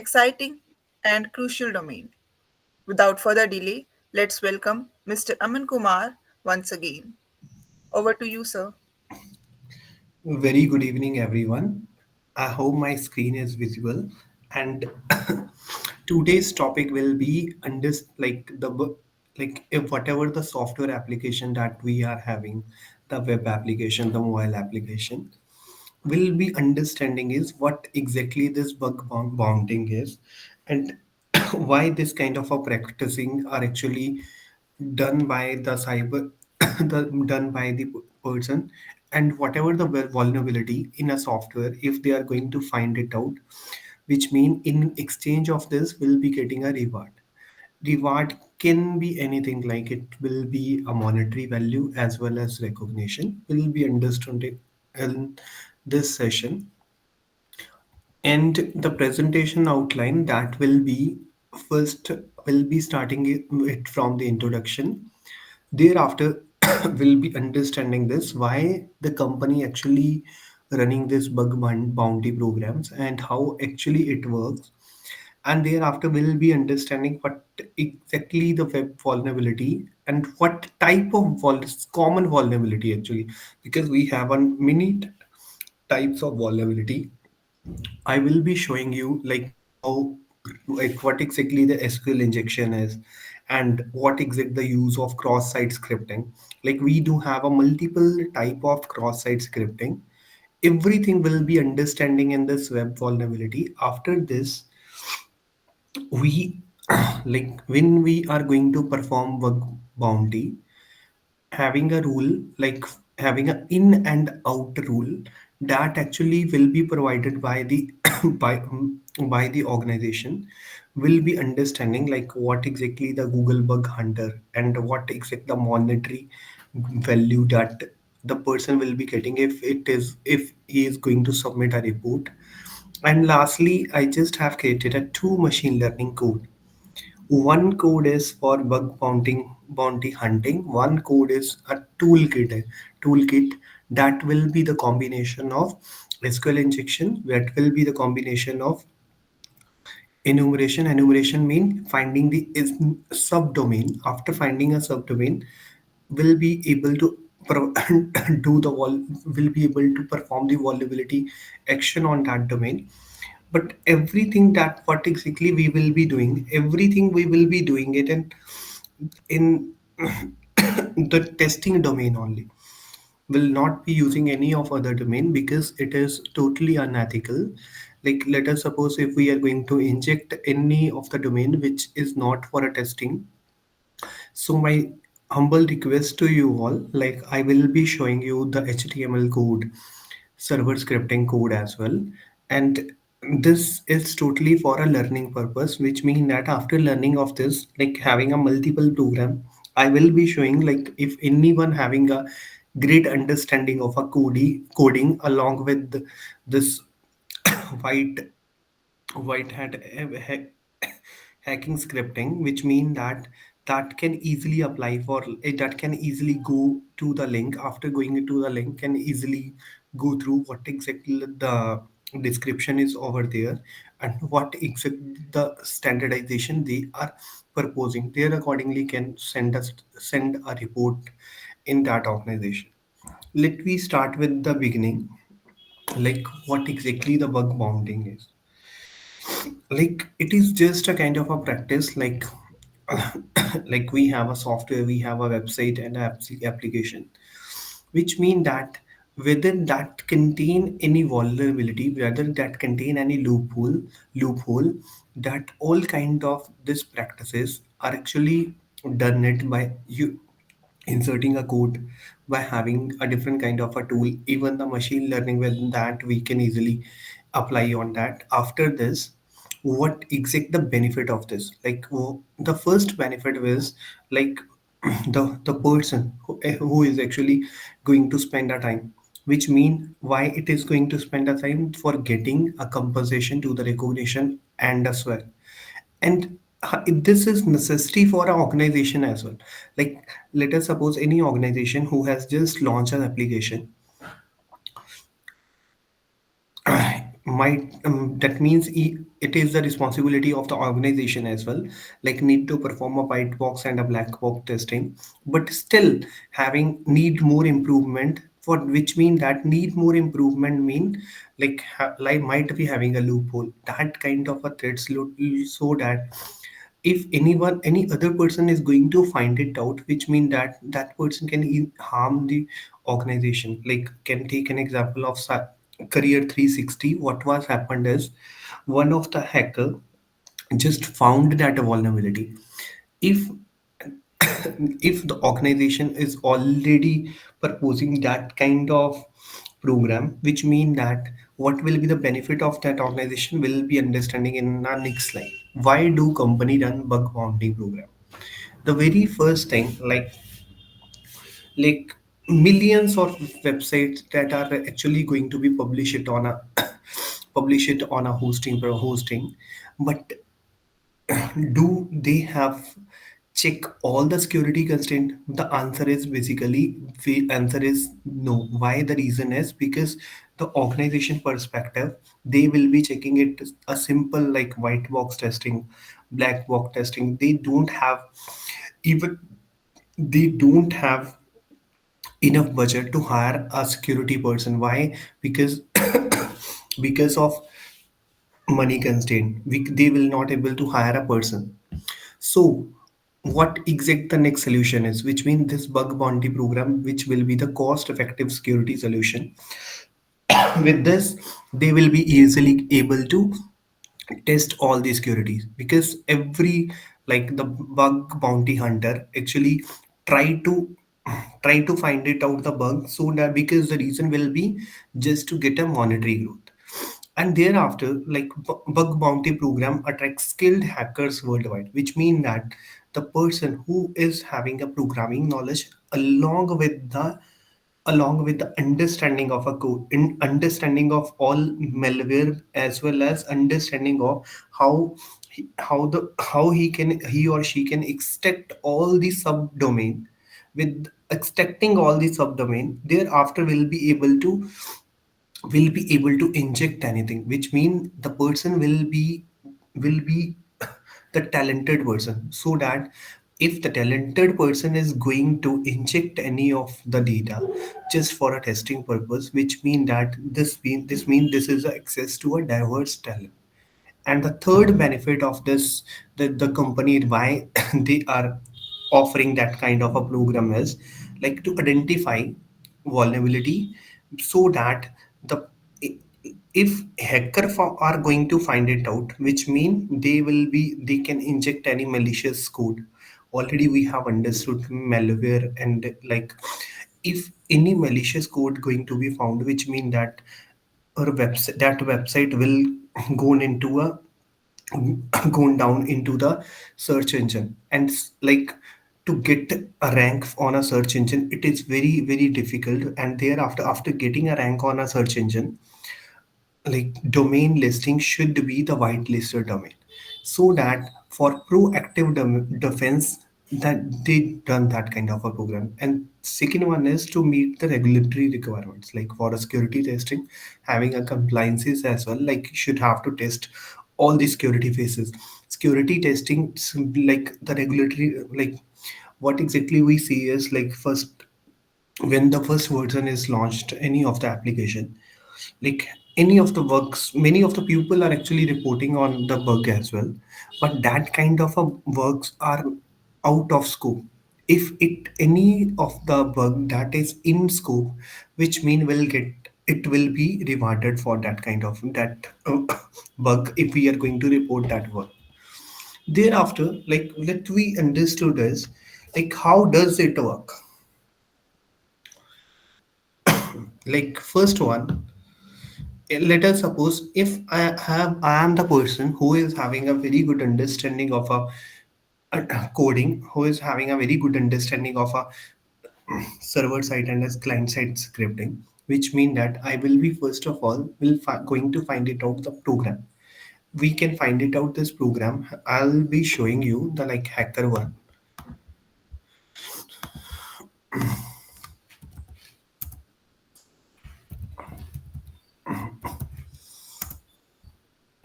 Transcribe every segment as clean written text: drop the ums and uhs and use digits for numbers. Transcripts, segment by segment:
exciting and crucial domain. Without further delay, let's welcome Mr. Aman Kumar once again. Over to you, sir. Very good evening, everyone. I hope my screen is visible. And today's topic will be like if whatever the software application that we are having, the web application, the mobile application, will be understanding is what exactly this bounding is, and why this kind of a practicing are actually done by the cyber done by the person, and whatever the vulnerability in a software, if they are going to find it out, which mean in exchange of this will be getting a reward can be anything, like it will be a monetary value as well as recognition will be understood in this session. And the presentation outline that will be first will be starting it from the introduction. Thereafter, we'll be understanding this why the company actually running this bounty programs and how actually it works. And thereafter, we'll be understanding what exactly the web vulnerability and what type of common vulnerability actually, because we have on many types of vulnerability. I will be showing you like how, like what exactly the SQL injection is, and what exactly the use of cross-site scripting. Like we do have a multiple type of cross-site scripting. Everything will be understanding in this web vulnerability. After this, we like when we are going to perform bug bounty, having a rule, like having an in and out rule, that actually will be provided by the by the organization, will be understanding like what exactly the Google bug hunter and what exactly the monetary value that the person will be getting if he is going to submit a report. And lastly, I just have created a two machine learning code. One code is for bounty hunting. One code is a toolkit that will be the combination of SQL injection. That will be the combination of enumeration. Enumeration mean finding the is subdomain. After finding a subdomain, will be able to do the wall will be able to perform the vulnerability action on that domain. But everything that what exactly we will be doing, everything we will be doing it in the testing domain only, will not be using any of other domain because it is totally unethical. Like let us suppose if we are going to inject any of the domain which is not for a testing. So my humble request to you all, like I will be showing you the HTML code, server scripting code as well. And this is totally for a learning purpose, which means that after learning of this, like having a multiple program, I will be showing like if anyone having a great understanding of a coding along with this white white hat hacking scripting, which mean that that can easily apply for that can easily go to the link. After going to the link, can easily go through what exactly the description is over there, and what exactly the standardization they are proposing there, accordingly can send a report in that organization. Let me start with the beginning, like what exactly the bug bounding is. Like it is just a kind of a practice, like like we have a software, we have a website and application, which mean that whether that contain any vulnerability, whether that contain any loophole, that all kind of these practices are actually done it by you inserting a code, by having a different kind of a tool, even the machine learning with that we can easily apply on that. After this, what exact the benefit of this, like the first benefit is like the person who is actually going to spend a time, which mean why it is going to spend a time for getting a compensation to the recognition and as well. And this is necessity for an organization as well. Like let us suppose any organization who has just launched an application might that means it is the responsibility of the organization as well, like need to perform a white box and a black box testing, but still having need more improvement, for which mean that need more improvement mean like like might be having a loophole, that kind of a threats so that if anyone any other person is going to find it out, which mean that that person can harm the organization. Like can take an example of career 360. What was happened is one of the hacker just found that a vulnerability. If if the organization is already proposing that kind of program, which mean that what will be the benefit of that organization will be understanding in our next slide. Why do company run bug bounty program? The very first thing, like millions of websites that are actually going to be publish it on a publish it on a hosting, but do they have check all the security constraint? The answer is basically the answer is no. Why? The reason is because the organization perspective, they will be checking it a simple like white box testing, black box testing. They don't have even they don't have enough budget to hire a security person. Why? Because because of money constraint, they will not able to hire a person. So, what exact the next solution is, which means this bug bounty program, which will be the cost-effective security solution. With this, they will be easily able to test all the securities, because every like the bug bounty hunter actually try to try to find it out the bug, so that because the reason will be just to get a monetary growth. And thereafter, like bug bounty program attracts skilled hackers worldwide, which mean that the person who is having a programming knowledge along with the understanding of a code, in understanding of all malware, as well as understanding of how he or she can extract all the subdomain. With extracting all the subdomain, thereafter will be able to inject anything, which mean the person will be the talented person, so that if the talented person is going to inject any of the data just for a testing purpose, which mean that this is access to a diverse talent. And the third benefit of this, the company, why they are offering that kind of a program is like to identify vulnerability, so that the if are going to find it out, which mean they can inject any malicious code. Already we have understood malware, and like if any malicious code going to be found, which mean that our website that website will go into a gone down into the search engine, and like to get a rank on a search engine, it is very very difficult. And thereafter, after getting a rank on a search engine, like domain listing should be the whitelisted domain, so that for proactive defense, that they done that kind of a program. And second one is to meet the regulatory requirements, like for a security testing, having a compliances as well, like you should have to test all the security phases. Security testing like the regulatory, like what exactly we see is like first, when the first version is launched any of the application, like any of the works, many of the people are actually reporting on the bug as well, but that kind of a works are out of scope. If it any of the bug that is in scope, which mean will get, it will be rewarded for that kind of that bug, if we are going to report that bug. Thereafter, like let we understood is like how does it work. Like first one, let us suppose if I am the person who is having a very good understanding of a coding, who is having a very good understanding of a server side and as client side scripting, which mean that I will be first of all going to find it out the program. We can find it out this program. I'll be showing you the like hacker one.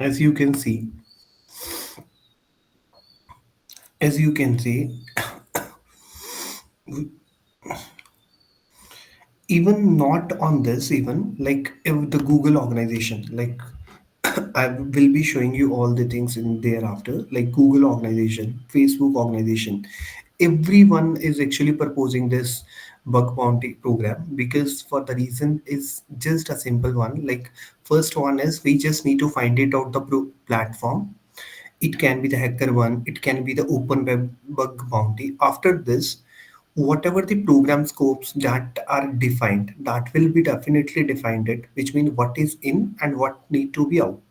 as you can see, as you can see, even not on this, even like if the Google organization, like I will be showing you all the things in thereafter, like Google organization, Facebook organization. Everyone is actually proposing this bug bounty program because for the reason is just a simple one. Like first one is we just need to find it out the platform. It can be the hacker one, it can be the open web bug bounty. After this, whatever the program scopes that are defined, that will be definitely defined it, which means what is in and what need to be out.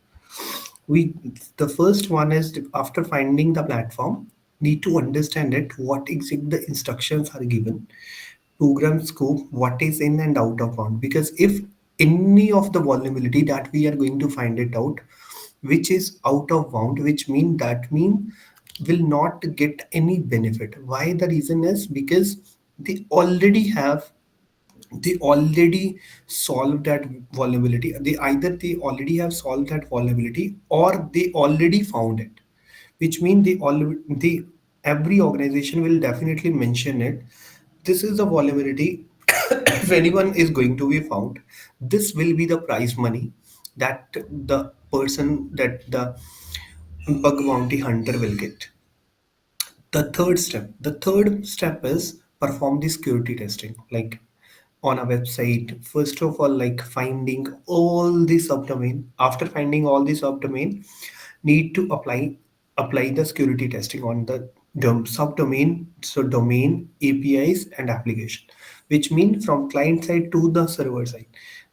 We the first one is after finding the platform, need to understand it, what exactly the instructions are given, program scope, what is in and out of bound. Because if any of the vulnerability that we are going to find it out, which is out of bound, which mean will not get any benefit. Why? The reason is because they already have they already solved that vulnerability. They already have solved that vulnerability, or they already found it, which means the every organization will definitely mention it. This is a vulnerability. If anyone is going to be found, this will be the prize money that the bug bounty hunter will get. The third step is perform the security testing, like on a website. First of all, like finding all the subdomain. After finding all the subdomain, need to apply the security testing on the subdomain, so domain, APIs, and application, which mean from client side to the server side.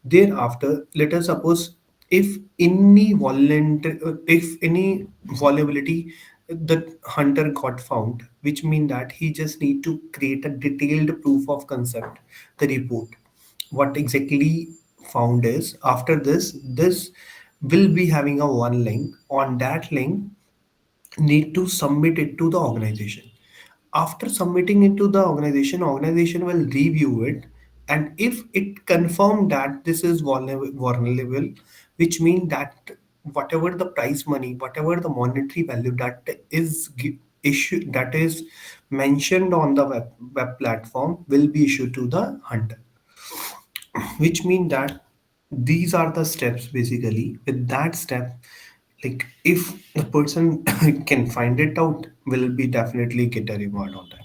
Thereafter, let us suppose if any vulnerability the hunter got found, which mean that he just need to create a detailed proof of concept, the report. What exactly found is, after this will be having a one link. On that link, need to submit it to the organization. After submitting it to the organization will review it, and if it confirm that this is vulnerable, which means that whatever the price money, whatever the monetary value that is issued, that is mentioned on the web platform, will be issued to the hunter, which mean that these are the steps. Basically with that step, like if the person can find it out, will be definitely get a reward on that.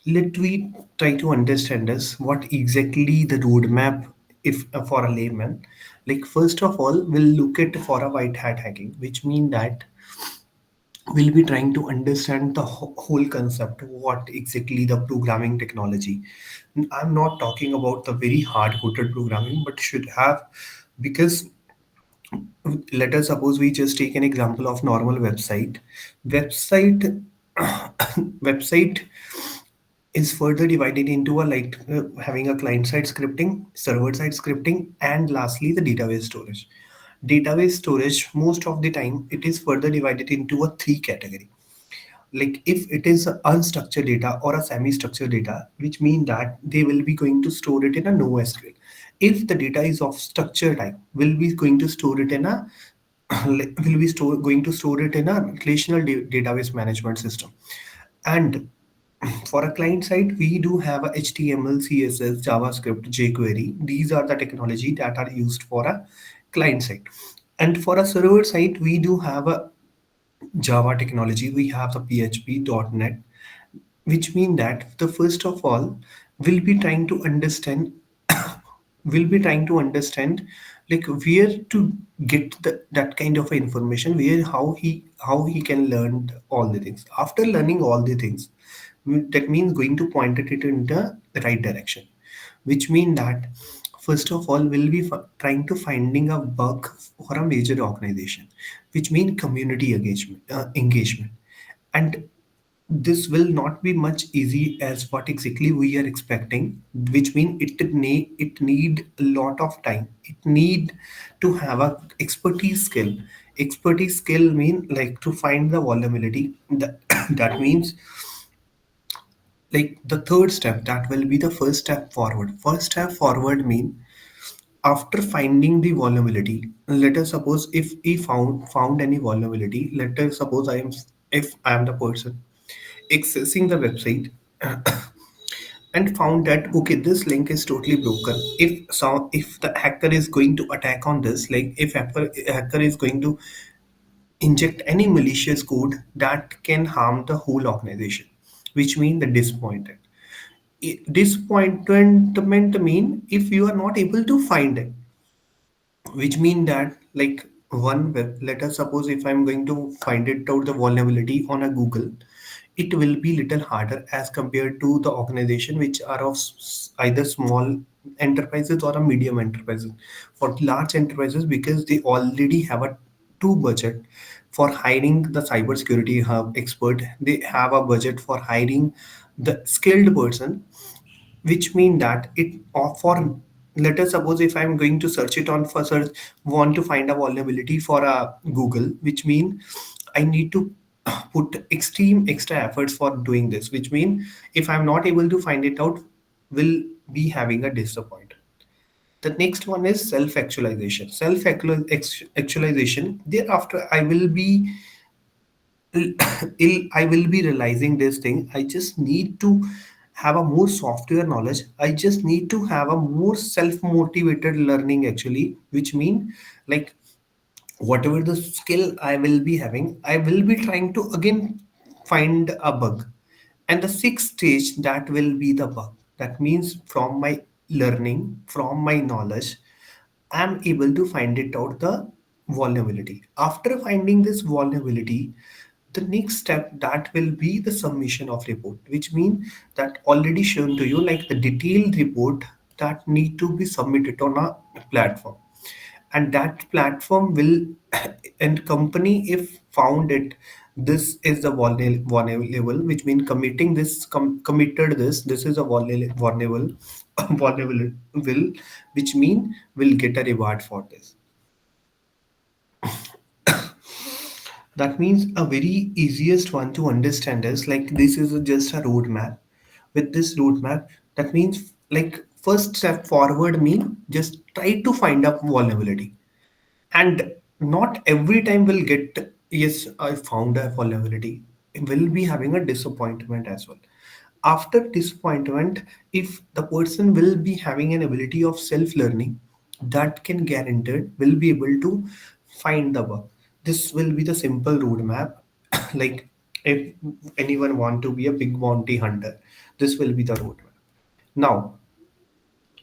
Let we try to understand this what exactly the roadmap, if for a layman. Like first of all, we'll look at for a white hat hacking, which mean that we'll be trying to understand the whole concept, what exactly the programming technology. I'm not talking about the very hard coded programming, but should have, because let us suppose we just take an example of normal website website is further divided into a like having a client side scripting, server side scripting, and lastly the database storage. Database storage, most of the time it is further divided into a three category. Like if it is a unstructured data or a semi-structured data, which mean that they will be going to store it in a NoSQL. If the data is of structure type, will be going to store it in a going to store it in a relational database management system. And for a client side, we do have a HTML, CSS, JavaScript, jQuery. These are the technology that are used for a client side. And for a server side, we do have a Java technology. We have the PHP, .NET, which mean that the first of all will be trying to understand will be trying to understand like where to get that kind of information, where how he can learn all the things. After learning all the things, that means going to point it in the right direction, which mean that first of all we'll be trying to finding a bug for a major organization, which mean community engagement. And this will not be much easy as what exactly we are expecting, which mean it need a lot of time. It need to have a expertise skill mean like to find the vulnerability. That that means like the third step, that will be the first step forward. First step forward mean After finding the vulnerability, let us suppose if he found any vulnerability, let us suppose if I am the person accessing the website and found that okay, this link is totally broken. If the hacker is going to attack on this, like if hacker is going to inject any malicious code that can harm the whole organization, which mean the disappointed. Disappointment mean if you are not able to find it, which mean that like one web, let us suppose if I'm going to find it out the vulnerability on a Google, it will be little harder as compared to the organization which are of either small enterprises or a medium enterprises. For large enterprises, because they already have a two budget for hiring the cybersecurity hub expert, they have a budget for hiring the skilled person, which mean that it for, let us suppose if I'm going to search it on for search, want to find a vulnerability for a Google, which mean I need to put extreme extra efforts for doing this, which mean if I'm not able to find it out, will be having a disappointment. The next one is self actualization. Self actualization, thereafter I will be realizing this thing. I just need to have a more software knowledge. I just need to have a more self-motivated learning actually, which mean like whatever the skill I will be having, I will be trying to again find a bug. And the sixth stage, that will be the bug. That means from my learning, from my knowledge, I'm able to find it out the vulnerability. After finding this vulnerability, the next step that will be the submission of report, which means that already shown to you like the detailed report that need to be submitted on a platform, and that platform will and company if found it, this is the vulnerable, which means committing this committed this is a vulnerable vulnerable, which mean will get a reward for this. That means a very easiest one to understand is like this is just a roadmap. With this roadmap, that means like first step forward mean just try to find a vulnerability, and not every time will get yes I found a vulnerability. Will be having a disappointment as well. After disappointment, if the person will be having an ability of self learning, that can guaranteed will be able to find the bug. This will be the simple roadmap. Like if anyone want to be a big bounty hunter, this will be the roadmap. Now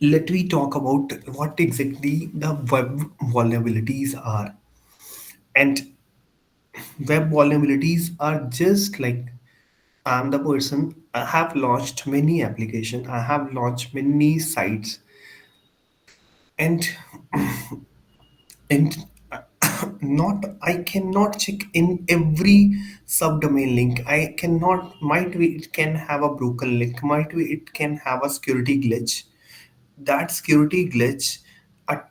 let me talk about what exactly the web vulnerabilities are. And web vulnerabilities are just like I'm the person, I have launched many applications, I have launched many sites, and and not I cannot check in every subdomain link. I cannot, might be it can have a broken link, might be it can have a security glitch. That security glitch,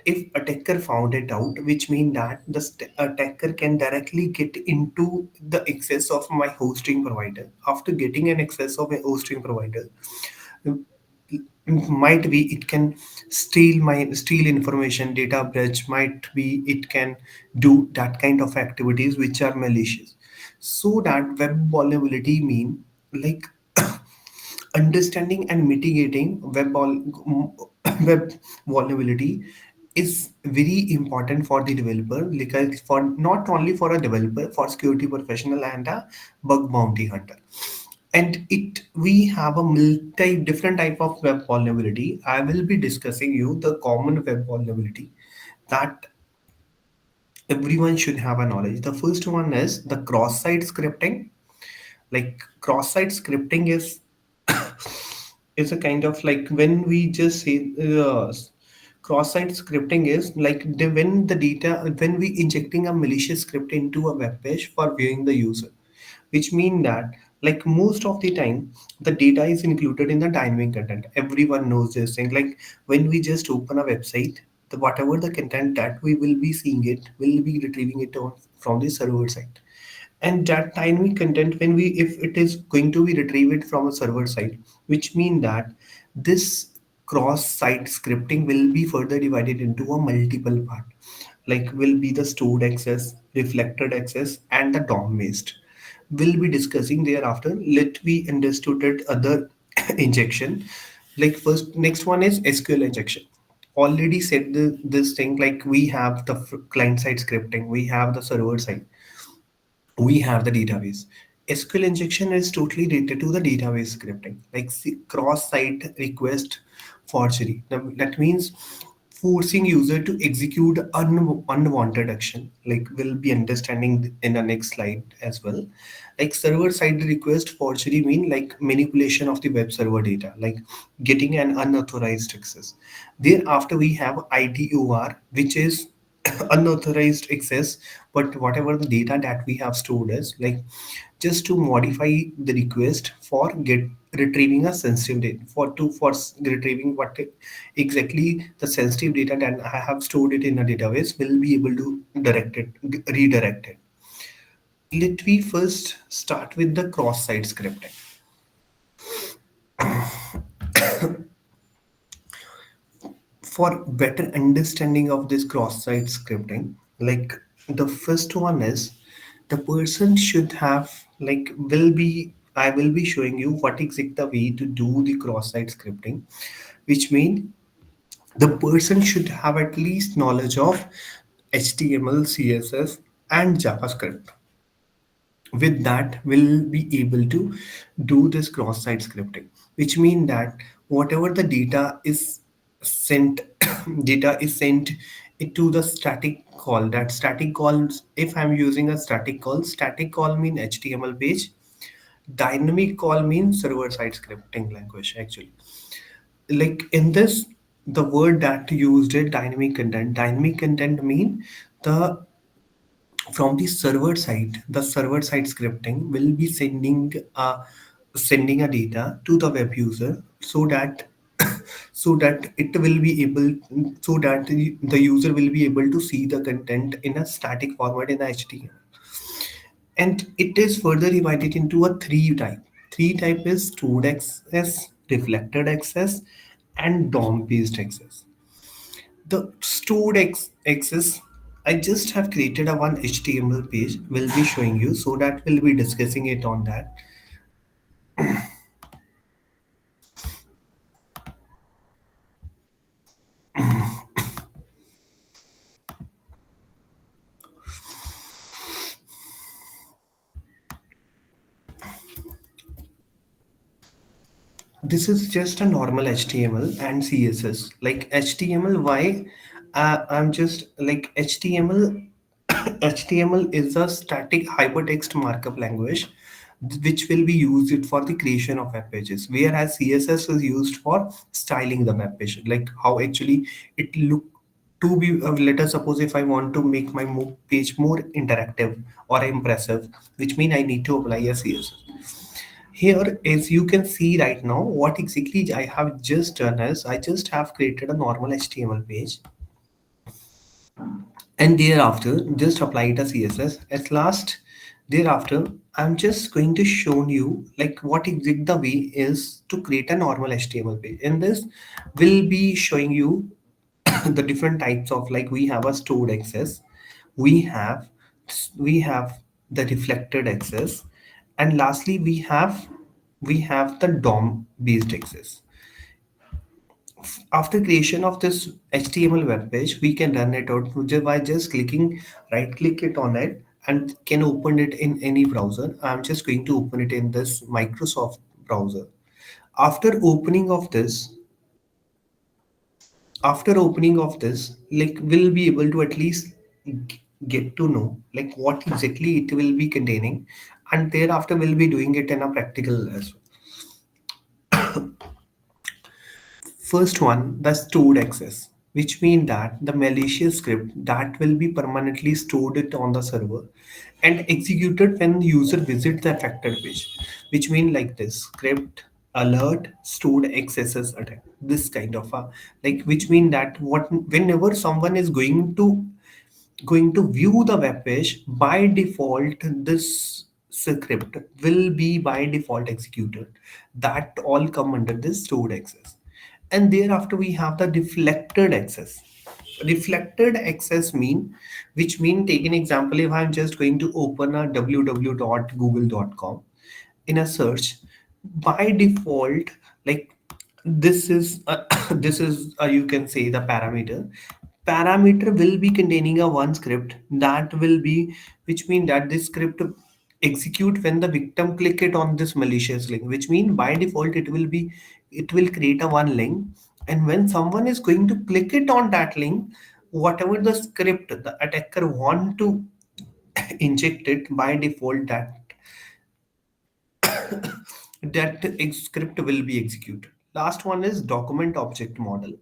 if attacker found it out, which mean that the attacker can directly get into the access of my hosting provider. After getting an access of a hosting provider, might be it can steal information, data breach, might be it can do that kind of activities which are malicious. So that web vulnerability mean like understanding and mitigating web vulnerability is very important for the developer, because for not only for a developer, for security professional and a bug bounty hunter. And it we have a multi different type of web vulnerability. I will be discussing you the common web vulnerability that everyone should have a knowledge. The first one is the cross-site scripting. Like cross-site scripting is a kind of like when we just say cross-site scripting is like when the data, when we injecting a malicious script into a web page for viewing the user, which mean that like most of the time the data is included in the dynamic content. Everyone knows this thing. Like when we just open a website, the whatever the content that we will be seeing, it will be retrieving it from the server side. And that dynamic content, when if it is going to be retrieved from a server side, which mean that this cross-site scripting will be further divided into a multiple part, like will be the stored access, reflected access, and the DOM based. We'll be discussing thereafter. Let we understood it other injection. Like first, next one is SQL injection. Already said this thing, like we have the client side scripting, we have the server side, we have the database. SQL injection is totally related to the database scripting, like cross-site request forgery. That means forcing user to execute unwanted action. Like we'll be understanding in the next slide as well. Like server-side request forgery mean like manipulation of the web server data, like getting an unauthorized access. Thereafter, we have IDOR, which is unauthorized access, but whatever the data that we have stored is like just to modify the request for get retrieving a sensitive data for retrieving what exactly the sensitive data that I have stored it in a database will be able to redirect it. Let me first start with the cross-site scripting. For better understanding of this cross-site scripting, like the first one is the person should have like will be I will be showing you what exact the way to do the cross-site scripting, which mean the person should have at least knowledge of HTML, CSS, and JavaScript. With that we'll be able to do this cross-site scripting, which mean that whatever the data is sent data is sent into the static call. That static calls, if I'm using a static call mean HTML page, dynamic call means server side scripting language actually. Like in this, the word that used it, dynamic content mean the from the server side scripting will be sending a data to the web user so that so that it will be able so that the user will be able to see the content in a static format in HTML. And it is further divided into a three type is stored access, reflected access, and DOM based access. The stored access, I just have created a one HTML page. We'll be showing you so that we'll be discussing it on that. This is just a normal HTML and CSS. Like HTML, why? I'm just like HTML. HTML is a static hypertext markup language which will be used for the creation of web pages, whereas CSS is used for styling the web page, like how actually it look to be. Let us suppose if I want to make my page more interactive or impressive, which mean I need to apply a CSS. Here, as you can see right now, what exactly I have just done is I just have created a normal HTML page, and thereafter just apply it as CSS. At last, thereafter I'm just going to show you like what exact the way is to create a normal HTML page. In this we'll be showing you the different types of, like we have a stored access, we have we have the reflected access, and lastly we have the DOM based access. After creation of this HTML web page, we can run it out by just clicking right click it on it and can open it in any browser. I'm just going to open it in this Microsoft browser. After opening of this, like we'll be able to at least get to know like what exactly it will be containing, and thereafter we'll be doing it in a practical as well. First one, the stored access, which means that the malicious script that will be permanently stored it on the server and executed when the user visit the affected page, which means like this script alert stored accesses attack. This kind of a, like, which mean that what whenever someone is going to view the web page, by default this script will be by default executed. That all come under this stored access. And thereafter we have the deflected access. Reflected access mean, which mean, take an example, if I'm just going to open a www.google.com in a search, by default, like this is a, this is a, you can say, the parameter will be containing a one script that will be, which mean that this script execute when the victim click it on this malicious link, which mean by default it will create a one link, and when someone is going to click it on that link, whatever the script the attacker want to inject it, by default that script will be executed. Last one is document object model.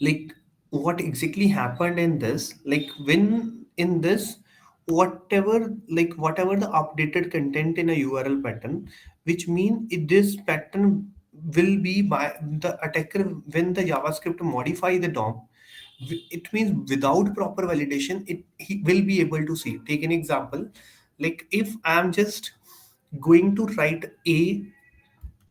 Like what exactly happened in this, like when in this, whatever the updated content in a URL pattern, which mean this pattern will be by the attacker when the JavaScript modify the DOM. It means without proper validation, he will be able to see. Take an example, like if I'm just going to write a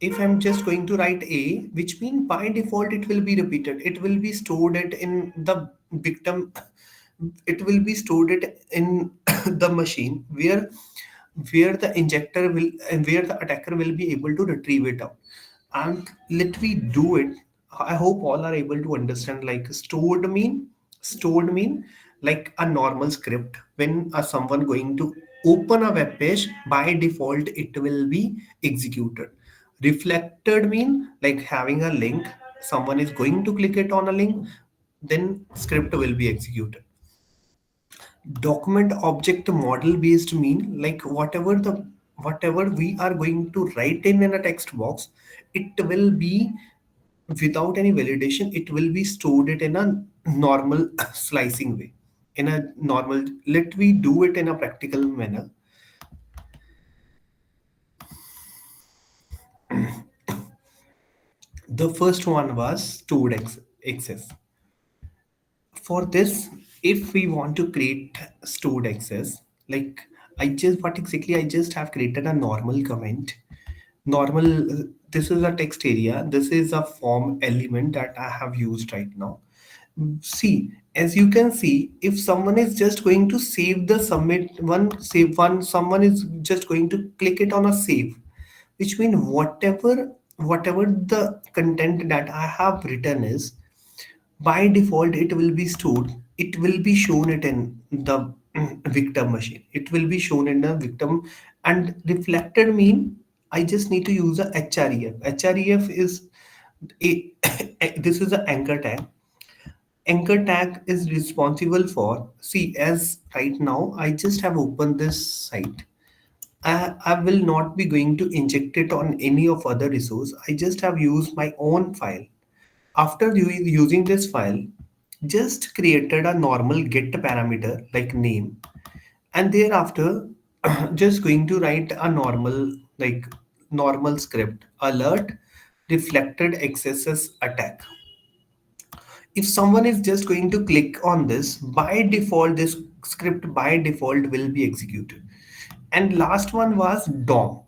if I'm just going to write a, which means by default it will be repeated, it will be stored it in the victim, it will be stored it in the machine where the injector will and where the attacker will be able to retrieve it out. And let me do it. I hope all are able to understand. Like stored mean like a normal script. When someone going to open a web page, by default it will be executed. Reflected mean like having a link. Someone is going to click it on a link, then script will be executed. Document object model based mean like whatever we are going to write in a text box, it will be without any validation, it will be stored it in a normal slicing way, in a normal, let we do it in a practical manner. The first one was stored access. For this, if we want to create stored access, like what exactly I just have created a normal comment. Normal, this is a text area. This is a form element that I have used right now. See, as you can see, if someone is just going to save the save one, someone is just going to click it on a save, which means whatever the content that I have written is, by default it will be stored, it will be shown it in the victim machine, it will be shown in the victim. And reflected mean, I just need to use a href is a this is an anchor tag. Anchor tag is responsible for, see, as right now I just have opened this site. I will not be going to inject it on any of other resource. I just have used my own file. After using this file, just created a normal get parameter like name, and thereafter just going to write a normal script alert reflected excesses attack. If someone is just going to click on this, by default this script by default will be executed. And last one was DOM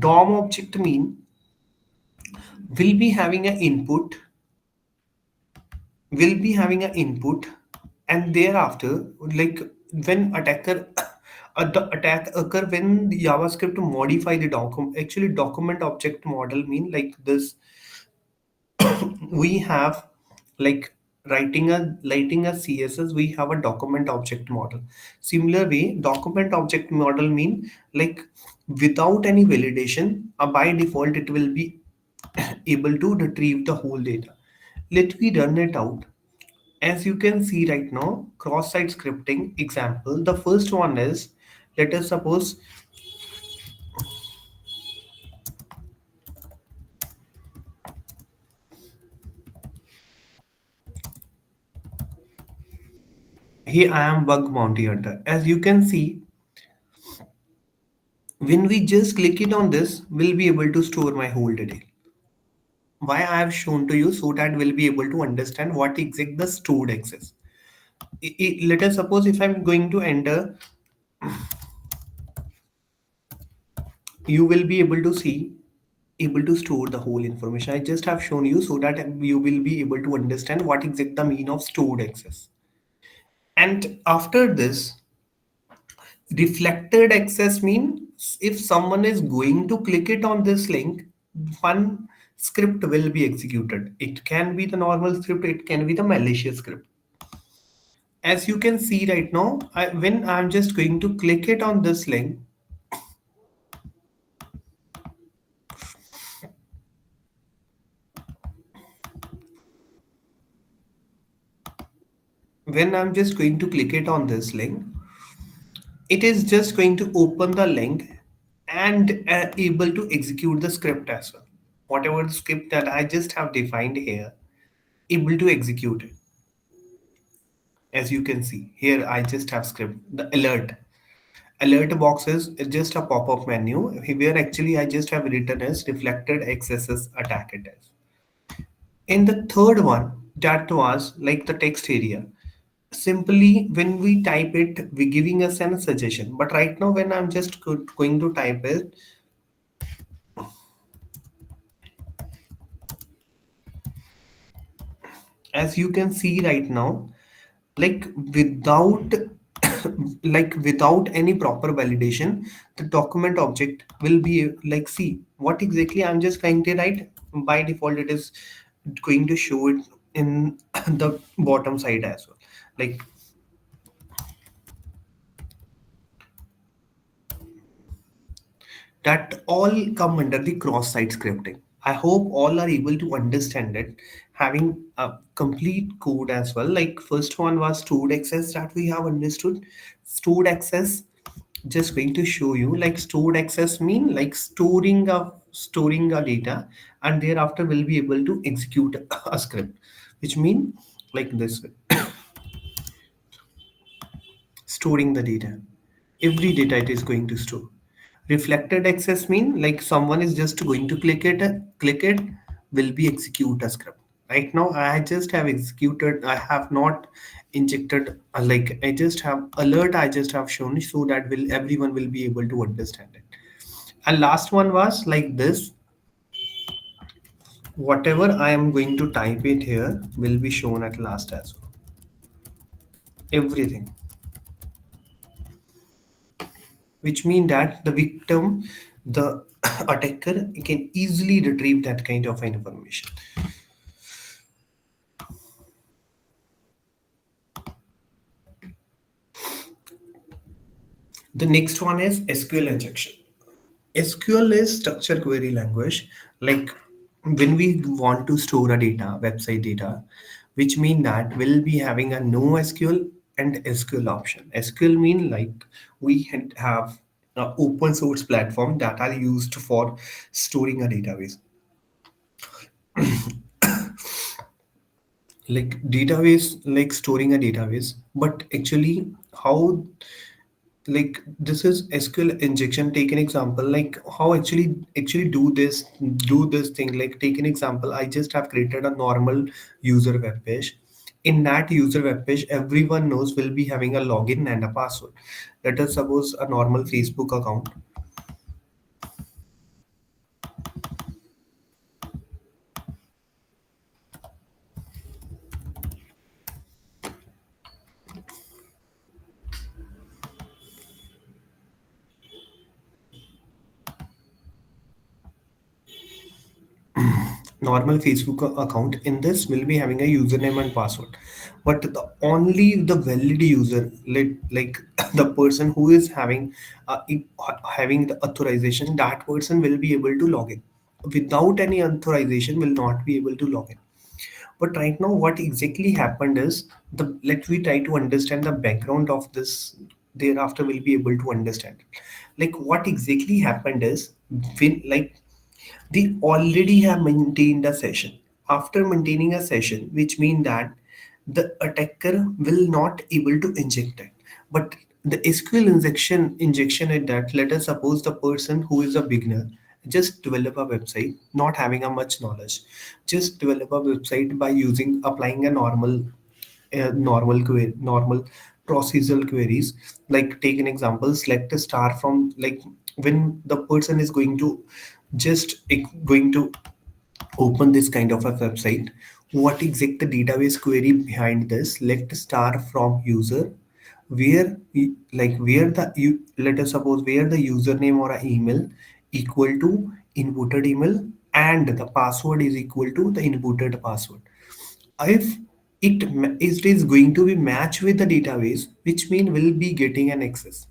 object mean will be having an input, and thereafter, like when attacker the attack occur when the JavaScript modify the document. Actually, document object model mean like this. We have like writing a CSS, we have a document object model. Similar way, document object model mean like without any validation, by default it will be able to retrieve the whole data. Let me run it out. As you can see right now, cross-site scripting example. The first one is, let us suppose here I am bug bounty hunter. As you can see, when we just click it on this, we'll be able to store my whole detail. Why I have shown to you, so that we'll be able to understand what exact the stored access. Let us suppose if I'm going to enter, you will be able to see able to store the whole information. I just have shown you so that you will be able to understand what exact the mean of stored access. And after this, reflected access means if someone is going to click it on this link, one script will be executed. It can be the normal script, it can be the malicious script. As you can see right now, when I'm just going to click it on this link, when I'm just going to click it on this link, it is just going to open the link and able to execute the script as well. Whatever the script that I just have defined here, able to execute it. As you can see here, I just have script the alert box is just a pop-up menu where actually I just have written as reflected accesses attack it as. In the third one, that was like the text area, simply when we type it we giving us an suggestion, but right now when I'm just going to type it, as you can see right now, like without like without any proper validation, the document object will be like, see what exactly I'm just trying to write. By default it is going to show it in the bottom side as well, like that all come under the cross-site scripting. I hope all are able to understand it, having a complete code as well. Like first one was stored access that we have understood. Stored access, just going to show you like stored access mean like storing a data, and thereafter will be able to execute a script, which mean like this way, storing the data. Every data it is going to store. Reflected access mean like someone is just going to click it will be execute a script. Right now I just have executed, I have not injected like I just have alert, I just have shown so that will everyone will be able to understand it. And last one was like this, whatever I am going to type it here will be shown at last as well. Everything, which mean that the victim, the attacker can easily retrieve that kind of information. The next one is SQL injection. SQL is structured query language. Like when we want to store a data, website data, which mean that we'll be having a no SQL and SQL option. SQL mean like we have a open source platform that are used for storing a database. Like database, like storing a database, but actually how, like this is SQL injection. Take an example like how actually do this thing. Like take an example, I just have created a normal user web page. In that user web page everyone knows will be having a login and a password. Let us suppose a normal Facebook account. Normal Facebook account, in this will be having a username and password, but the only the valid user, like the person who is having the authorization, that person will be able to log in. Without any authorization will not be able to log in. But right now what exactly happened is, the let we try to understand the background of this, thereafter we'll be able to understand. Like what exactly happened is, when like they already have maintained a session. After maintaining a session, which means that the attacker will not able to inject it. But the SQL injection at that, let us suppose the person who is a beginner just develop a website, not having a much knowledge, just develop a website by using applying a normal procedural queries. Like take an example, select a star from like when the person is going to just going to open this kind of a website. What exact the database query behind this? Let start from user, where where the you let us suppose where the username or a email equal to inputted email and the password is equal to the inputted password. If it is going to be matched with the database, which mean will be getting an access.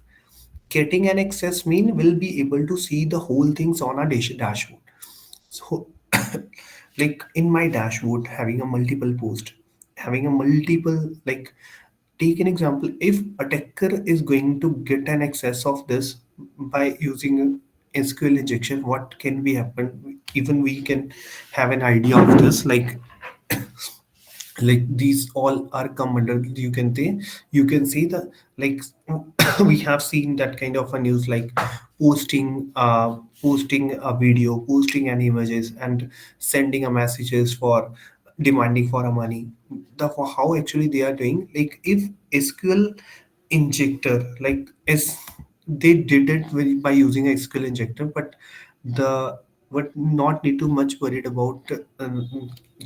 Getting an access mean will be able to see the whole things on a dashboard. So like in my dashboard having a multiple post, having a multiple like, take an example, if attacker is going to get an access of this by using SQL injection, what can be happen? Even we can have an idea of this, like these all are come under, you can see the like we have seen that kind of a news, like posting a video, posting an images and sending a messages for demanding for a money. The for how actually they are doing, like if SQL injector like is, they did it by using a SQL injector, but the but not need too much worried about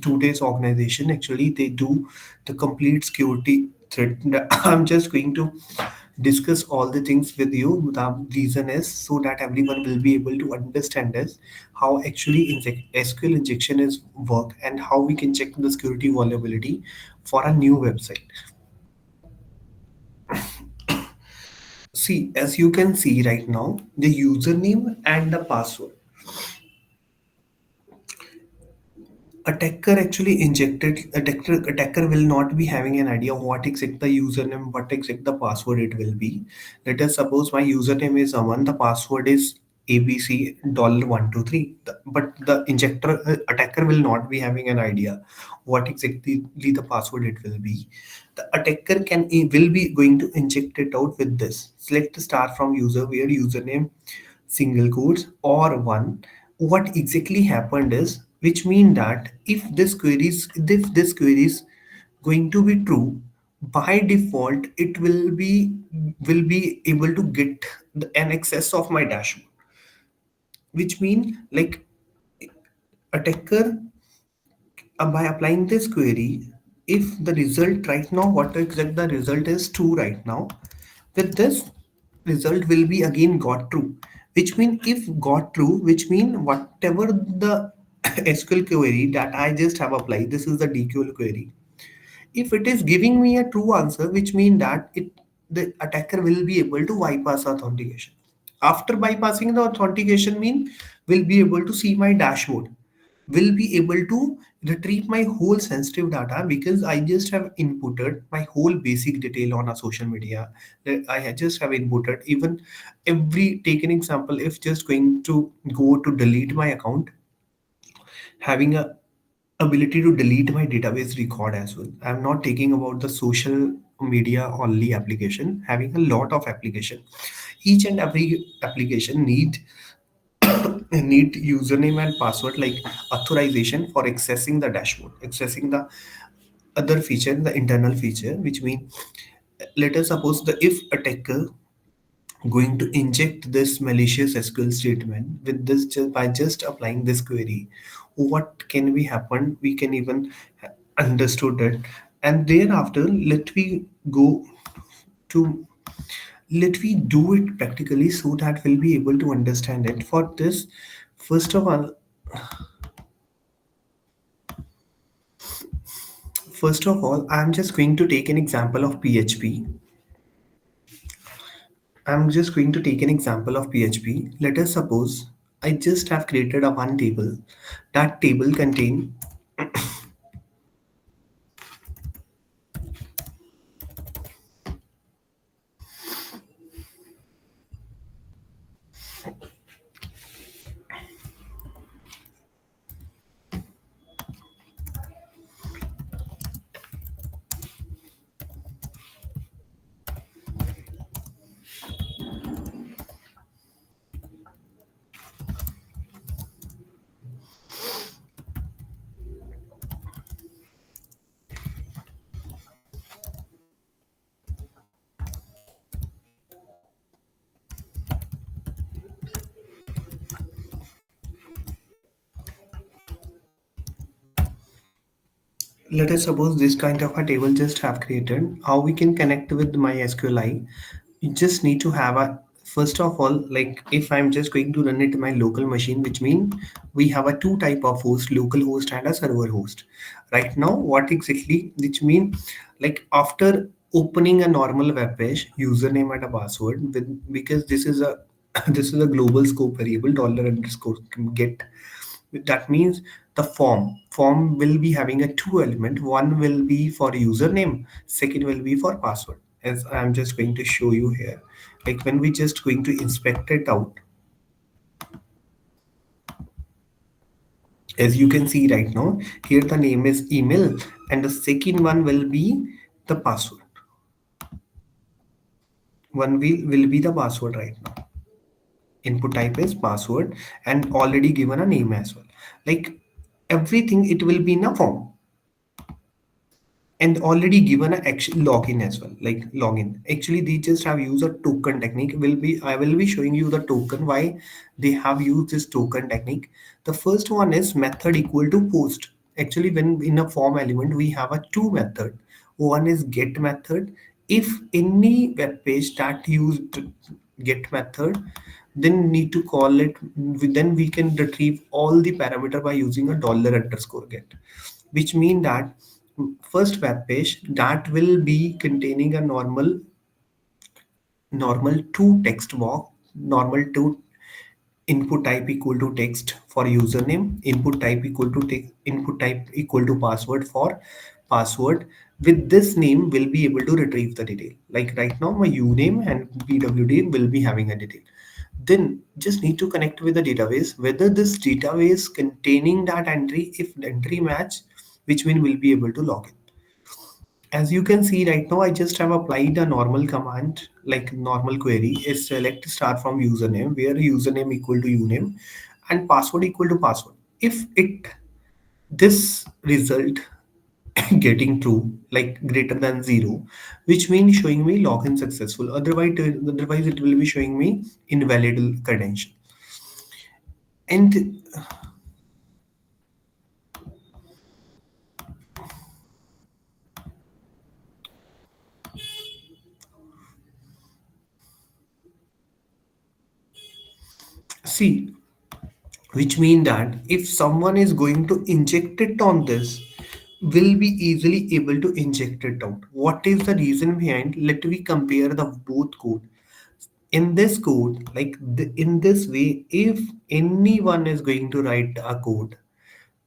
today's organization. Actually they do the complete security threat. I'm just going to discuss all the things with you. The reason is so that everyone will be able to understand this, how actually SQL injection is work and how we can check the security vulnerability for a new website. See, as you can see right now, the username and the password. Attacker will not be having an idea what exact the username, what exact the password it will be. Let us suppose my username is Aman, the password is ABC $123. But the injector attacker will not be having an idea what exactly the password it will be. The attacker will be going to inject it out with this. Select the start from user where username single quotes or one. What exactly happened is, which mean that if this query is going to be true, by default it will be able to get an access of my dashboard, which mean like attacker by applying this query, if the result right now, what exact the result is true right now, with this result will be again got true, which mean if got true, which mean whatever the SQL query that I just have applied, this is the DQL query, if it is giving me a true answer, which mean that the attacker will be able to bypass authentication. After bypassing the authentication mean will be able to see my dashboard, will be able to retrieve my whole sensitive data because I just have inputted my whole basic detail on a social media. That just have inputted even every, take an example, if just going to go to delete my account, having a ability to delete my database record as well. I'm not taking about the social media only application, having a lot of application. Each and every application need username and password like authorization for accessing the dashboard, accessing the other feature, the internal feature, which mean let us suppose the if attacker going to inject this malicious SQL statement with this just by just applying this query, what can be happen? We can even understood it, and thereafter go to let we do it practically so that we'll be able to understand it. For this, first of all, I'm just going to take an example of PHP. I'm just going to take an example of PHP. Let us suppose I just have created a one table. That table contain let us suppose this kind of a table just have created. How we can connect with my SQLi? You just need to have a, first of all, like if I'm just going to run it in my local machine, which means we have a two type of host, local host and a server host. Right now, what exactly, which mean like after opening a normal web page, username and a password with, because this is a this is a global scope variable dollar underscore get. That means the form will be having a two element. One will be for username, second will be for password, as I'm just going to show you here. Like when we just going to inspect it out, as you can see right now, here the name is email and the second one will be the password. One will be the password right now. Input type is password and already given a name as well. Like everything, it will be in a form and already given a actual login as well, like login. Actually they just have used a token technique. Will be, I will be showing you the token, why they have used this token technique. The first one is method equal to post. Actually when in a form element we have a two method. One is get method. If any web page that used get method, then need to call it, then we can retrieve all the parameter by using a dollar underscore get, which mean that first web page that will be containing a normal to text box, normal to input type equal to text for username, input type equal to text, input type equal to password for password. With this name will be able to retrieve the detail. Like right now my uname and pwd will be having a detail. Then just need to connect with the database, whether this database containing that entry, if the entry match, which mean will be able to log in. As you can see right now, I just have applied a normal command, like normal query is select star from username, where username equal to uname and password equal to password. If it, this result getting true, like greater than zero, which means showing me login successful. Otherwise it will be showing me invalid credential. And see, which mean that if someone is going to inject it on this, will be easily able to inject it out. What is the reason behind? Let me compare the both code. In this code, like in this way, if anyone is going to write a code,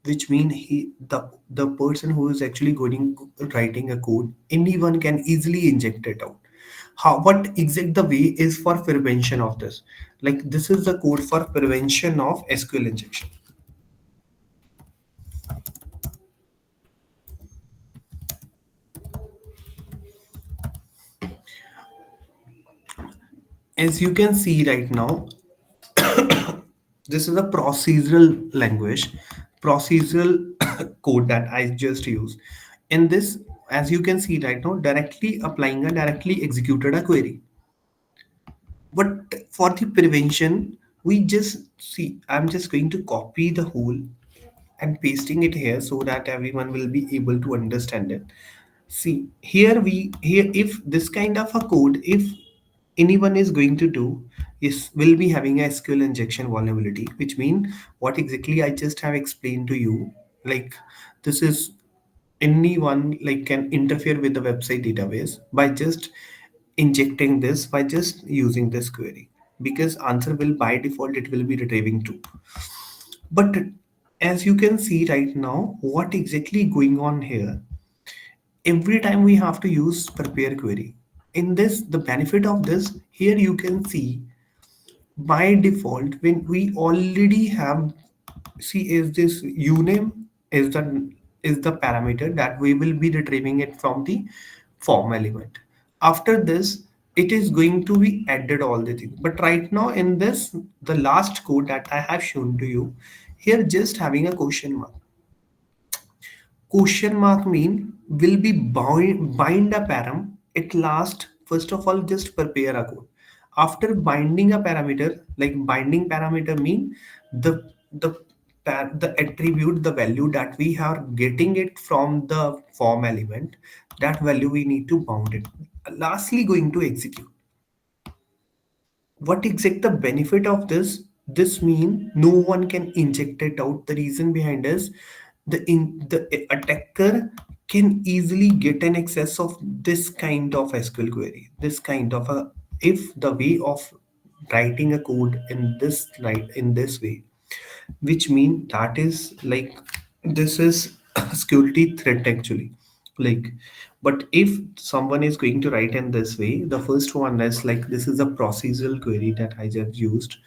which mean the person who is actually going writing a code, anyone can easily inject it out. How, what exact the way is for prevention of this? Like this is the code for prevention of SQL injection. As you can see right now, this is a procedural language, procedural code that I just used. In this, as you can see right now, directly applying a directly executed a query. But for the prevention, we just see, I'm just going to copy the whole and pasting it here so that everyone will be able to understand it. See, here if this kind of a code, if anyone is going to do, is will be having a SQL injection vulnerability, which mean what exactly I just have explained to you. Like this is anyone like can interfere with the website database by just injecting this, by just using this query, because answer will by default it will be retrieving true. But as you can see right now, what exactly going on here, every time we have to use prepare query. In this, the benefit of this, here you can see by default when we already have, see is this uname is the parameter that we will be retrieving it from the form element. After this, it is going to be added all the things. But right now in this, the last code that I have shown to you, here just having a question mark. Question mark mean will be bind a param at last. First of all, just prepare a code. After binding a parameter, like binding parameter mean the the attribute, the value that we are getting it from the form element, that value we need to bound it. Lastly, going to execute. What exact the benefit of this mean no one can inject it out. The reason behind is the attacker can easily get an access of this kind of SQL query, this kind of a, if the way of writing a code in this, right, in this way, which mean that is like, this is a security threat actually. Like, but if someone is going to write in this way, the first one is like, this is a procedural query that I just used.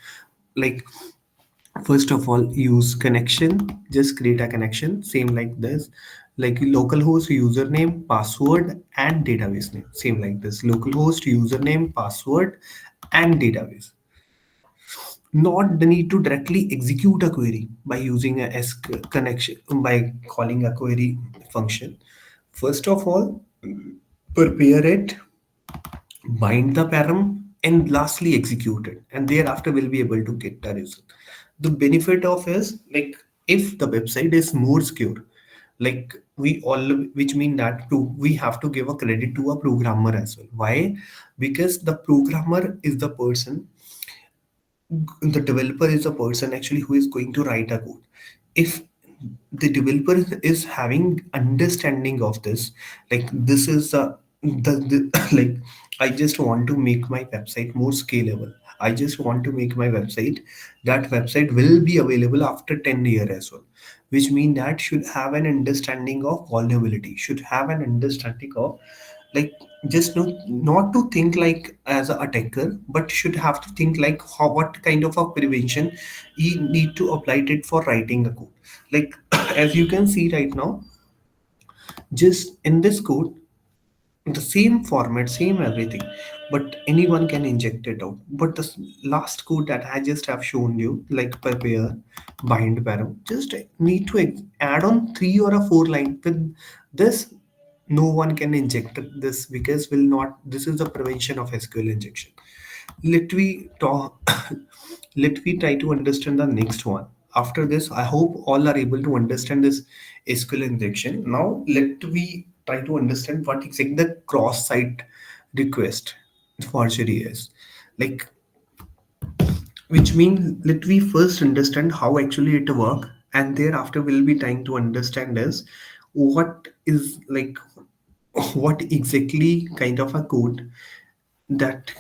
Like, first of all, use connection, just create a connection same like this, like localhost username password and database name, same like this, localhost username password and database. Not the need to directly execute a query by using a connection, by calling a query function. First of all, prepare it, bind the param, and lastly execute it, and thereafter we'll be able to get the result. The benefit of is like, if the website is more secure, like we all, which mean that to, we have to give a credit to a programmer as well. Why? Because the programmer is the person, the developer is a person actually who is going to write a code. If the developer is having understanding of this, like this is the like, I just want to make my website more scalable, I just want to make my website, that website will be available after 10 years as well, which mean that should have an understanding of vulnerability, should have an understanding of, like, just not to think like as a attacker, but should have to think like how, what kind of a prevention you need to apply it for writing a code. Like as you can see right now, just in this code, the same format, same everything, but anyone can inject it out. But the last code that I just have shown you, like prepare, bind param, just need to add on 3 or 4 lines. With this, no one can inject this, because will not, this is the prevention of SQL injection. Let we talk. Let we try to understand the next one. After this, I hope all are able to understand this SQL injection. Now let we try to understand what exactly the cross-site request forgery is. Like, which means let we first understand how actually it work, and thereafter we'll be trying to understand is what is like, what exactly kind of a code that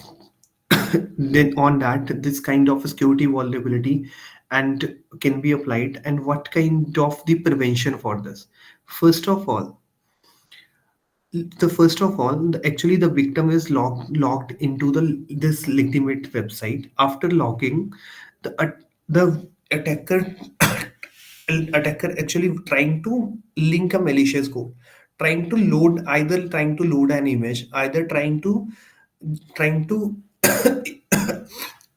then on that this kind of security vulnerability and can be applied, and what kind of the prevention for this. First of all, actually the victim is logged into this legitimate website. After logging, the attacker attacker actually trying to link a malicious code, trying to load, either trying to load an image, either trying to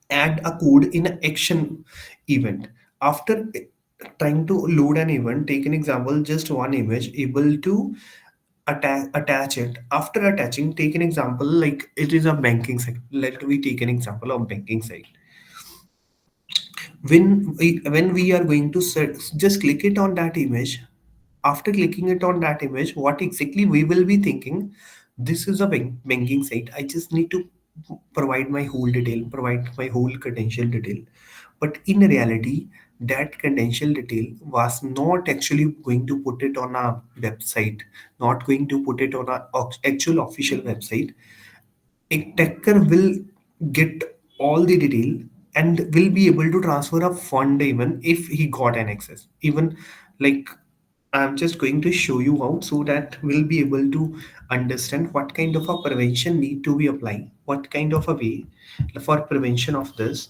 add a code in an action event. After trying to load an event, take an example, just one image, able to attach it. After attaching, take an example, like it is a banking site. Let we take an example of banking site. When we are going to set, just click it on that image. After clicking it on that image, what exactly we will be thinking, this is a banking site, I just need to provide my whole detail, provide my whole credential detail. But in reality, that credential detail was not actually going to put it on a website, not going to put it on a actual official website. Attacker will get all the detail and will be able to transfer a fund even if he got an access. Even like, I'm just going to show you out so that we'll be able to understand what kind of a prevention need to be applied, what kind of a way for prevention of this.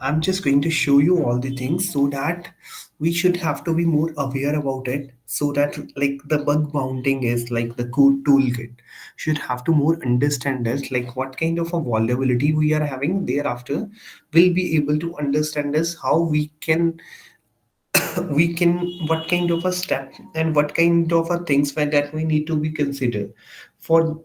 I'm just going to show you all the things so that we should have to be more aware about it, so that like the bug bounting is like the code toolkit should have to more understand us, like what kind of a vulnerability we are having. Thereafter we'll be able to understand us how we can, what kind of a step and what kind of a things that we need to be considered for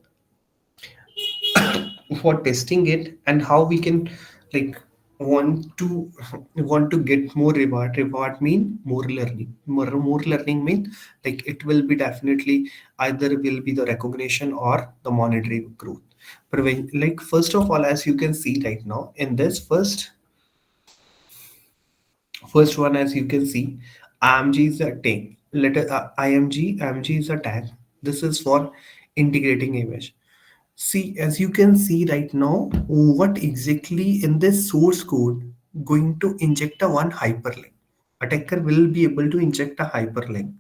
for testing it, and how we can like want to want to get more reward mean more learning mean like it will be definitely either will be the recognition or the monetary growth. Like first of all, as you can see right now in this first one, as you can see, IMG is a tag. Letter IMG is a tag. This is for integrating image. See, as you can see right now, what exactly in this source code going to inject a one hyperlink. Attacker will be able to inject a hyperlink,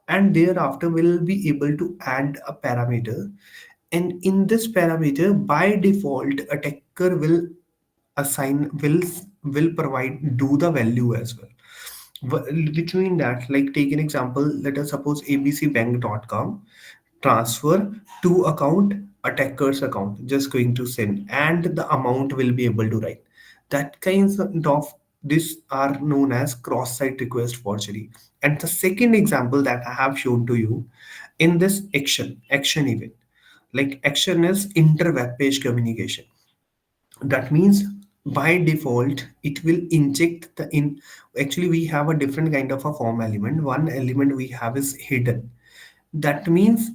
and thereafter will be able to add a parameter. And in this parameter, by default, attacker will assign will provide do the value as well. Which mean that, like, take an example. Let us suppose abcbank.com transfer to account attacker's account, just going to send, and the amount will be able to write. That kinds of this are known as cross-site request forgery. And the second example that I have shown to you in this action event, like action is inter web page communication. That means by default it will inject the in. Actually, we have a different kind of a form element. One element we have is hidden. That means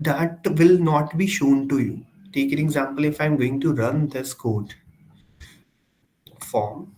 that will not be shown to you. Take an example. If I'm going to run this code form,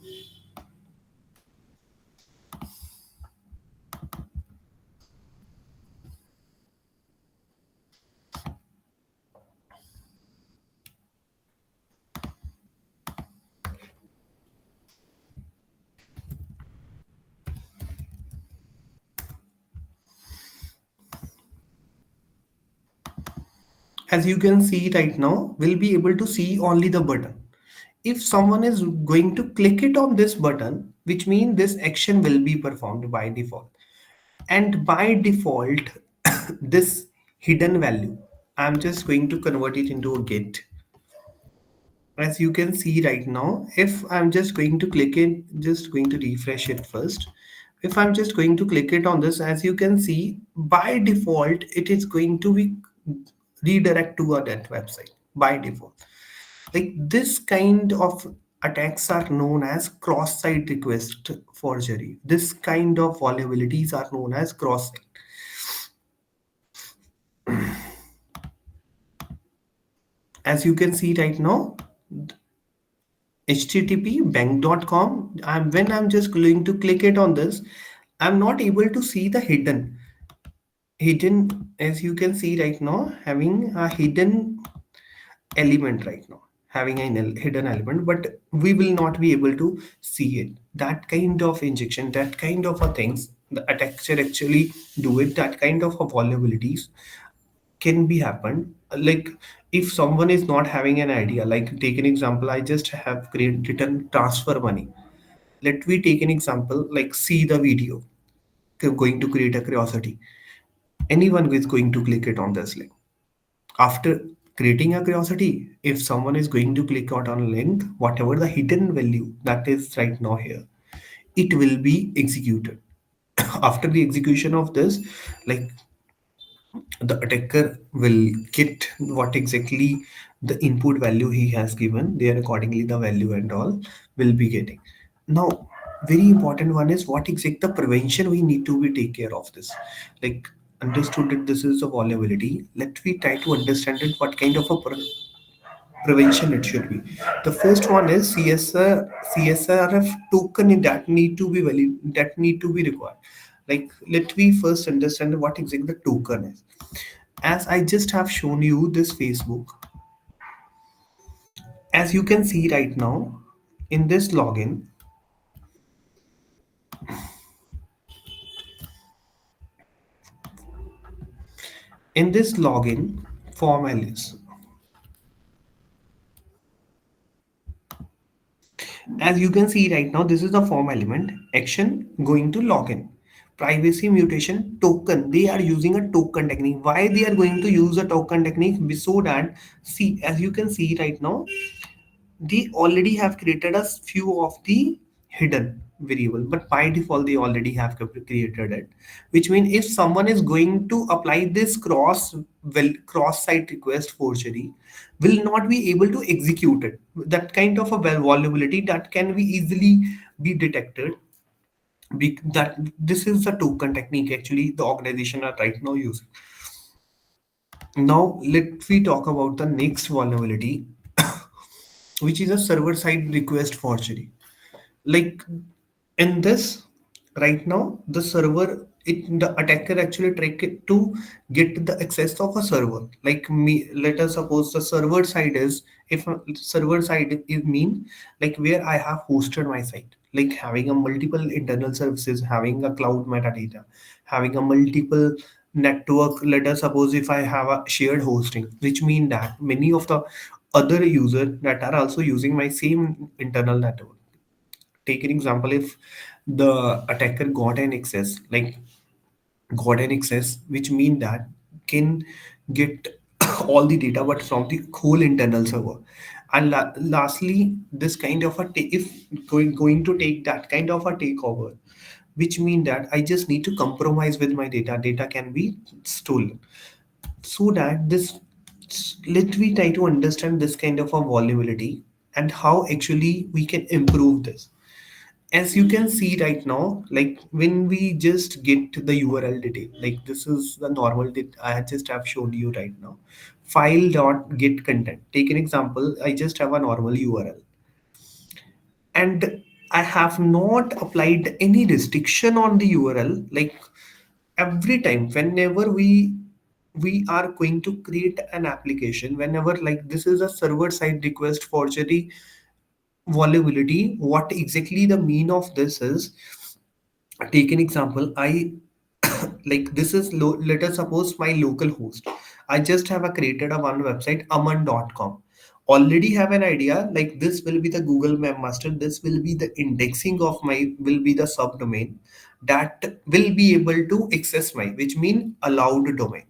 as you can see right now, we'll be able to see only the button. If someone is going to click it on this button, which means this action will be performed by default. And by default, this hidden value, I'm just going to convert it into a get. As you can see right now, if I'm just going to click it, just going to refresh it first. If I'm just going to click it on this, as you can see, by default, it is going to be redirect to a that website by default. Like this kind of attacks are known as cross-site request forgery. This kind of vulnerabilities are known as cross-site. As you can see right now, http bank.com, when I'm just going to click it on this, I'm not able to see the hidden, as you can see right now, having a hidden element right now, having a hidden element, but we will not be able to see it. That kind of injection, that kind of a things, the attacker actually do it. That kind of a vulnerabilities can be happened. Like if someone is not having an idea, like take an example, I just have created written transfer money. Let me take an example, like see the video, going to create a curiosity. Anyone is going to click it on this link. After creating a curiosity, if someone is going to click out on a link, whatever the hidden value that is right now here, it will be executed. After the execution of this, like the attacker will get what exactly the input value he has given, there accordingly the value and all will be getting. Now, very important one is what exact the prevention we need to be take care of this. Like understood that this is a vulnerability, let me try to understand it what kind of a prevention it should be. The first one is CSRF token that need to be valid, that need to be required. Like let me first understand what exactly the token is. As I just have shown you this Facebook, as you can see right now in this login, in this login form alias, as you can see right now, this is the form element action going to login. Privacy mutation token, they are using a token technique. Why they are going to use a token technique? So that, see, as you can see right now, they already have created a few of the hidden variable, but by default they already have created it, which means if someone is going to apply this cross site request forgery, will not be able to execute it. That kind of a vulnerability that can be easily be detected. That this is the token technique actually the organization are right now using. Now let we talk about the next vulnerability, which is a server side request forgery. Like in this, right now the server, the attacker actually trick it to get the access of a server. Like me, let us suppose the server side is, if a server side is mean like where I have hosted my site, like having a multiple internal services, having a cloud metadata, having a multiple network. Let us suppose if I have a shared hosting, which mean that many of the other users that are also using my same internal network. Take an example, if the attacker got an access, which mean that can get all the data but from the whole internal server. And lastly, this kind of a if going to take that kind of a takeover, which mean that I just need to compromise with my data can be stolen. So that this, let me try to understand this kind of a vulnerability and how actually we can improve this. As you can see right now, like when we just get the URL detail, like this is the normal that I just have shown you right now. File dot get content. Take an example. I just have a normal URL, and I have not applied any restriction on the URL. Like every time, whenever we are going to create an application, whenever like this is a server side request forgery vulnerability, what exactly the mean of this is, take an example. I like this is let us suppose my local host. I just have a created a one website aman.com, already have an idea like this will be the Google webmaster, this will be the indexing of my, will be the subdomain that will be able to access my, which mean allowed domain.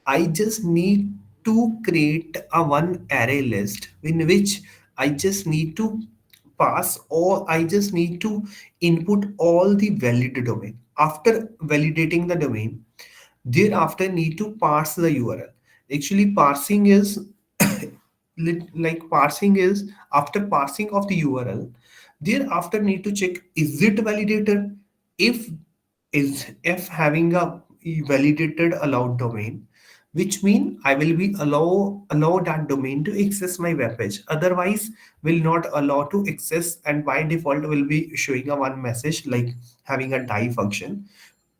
I just need to create a one array list in which I just need to pass, or I just need to input all the valid domain. After validating the domain, thereafter need to parse the URL. Actually, parsing is like parsing is after parsing of the URL, thereafter need to check is it validated. If if having a validated allowed domain, which mean I will be allow that domain to access my web page. Otherwise, will not allow to access, and by default will be showing a one message like having a die function.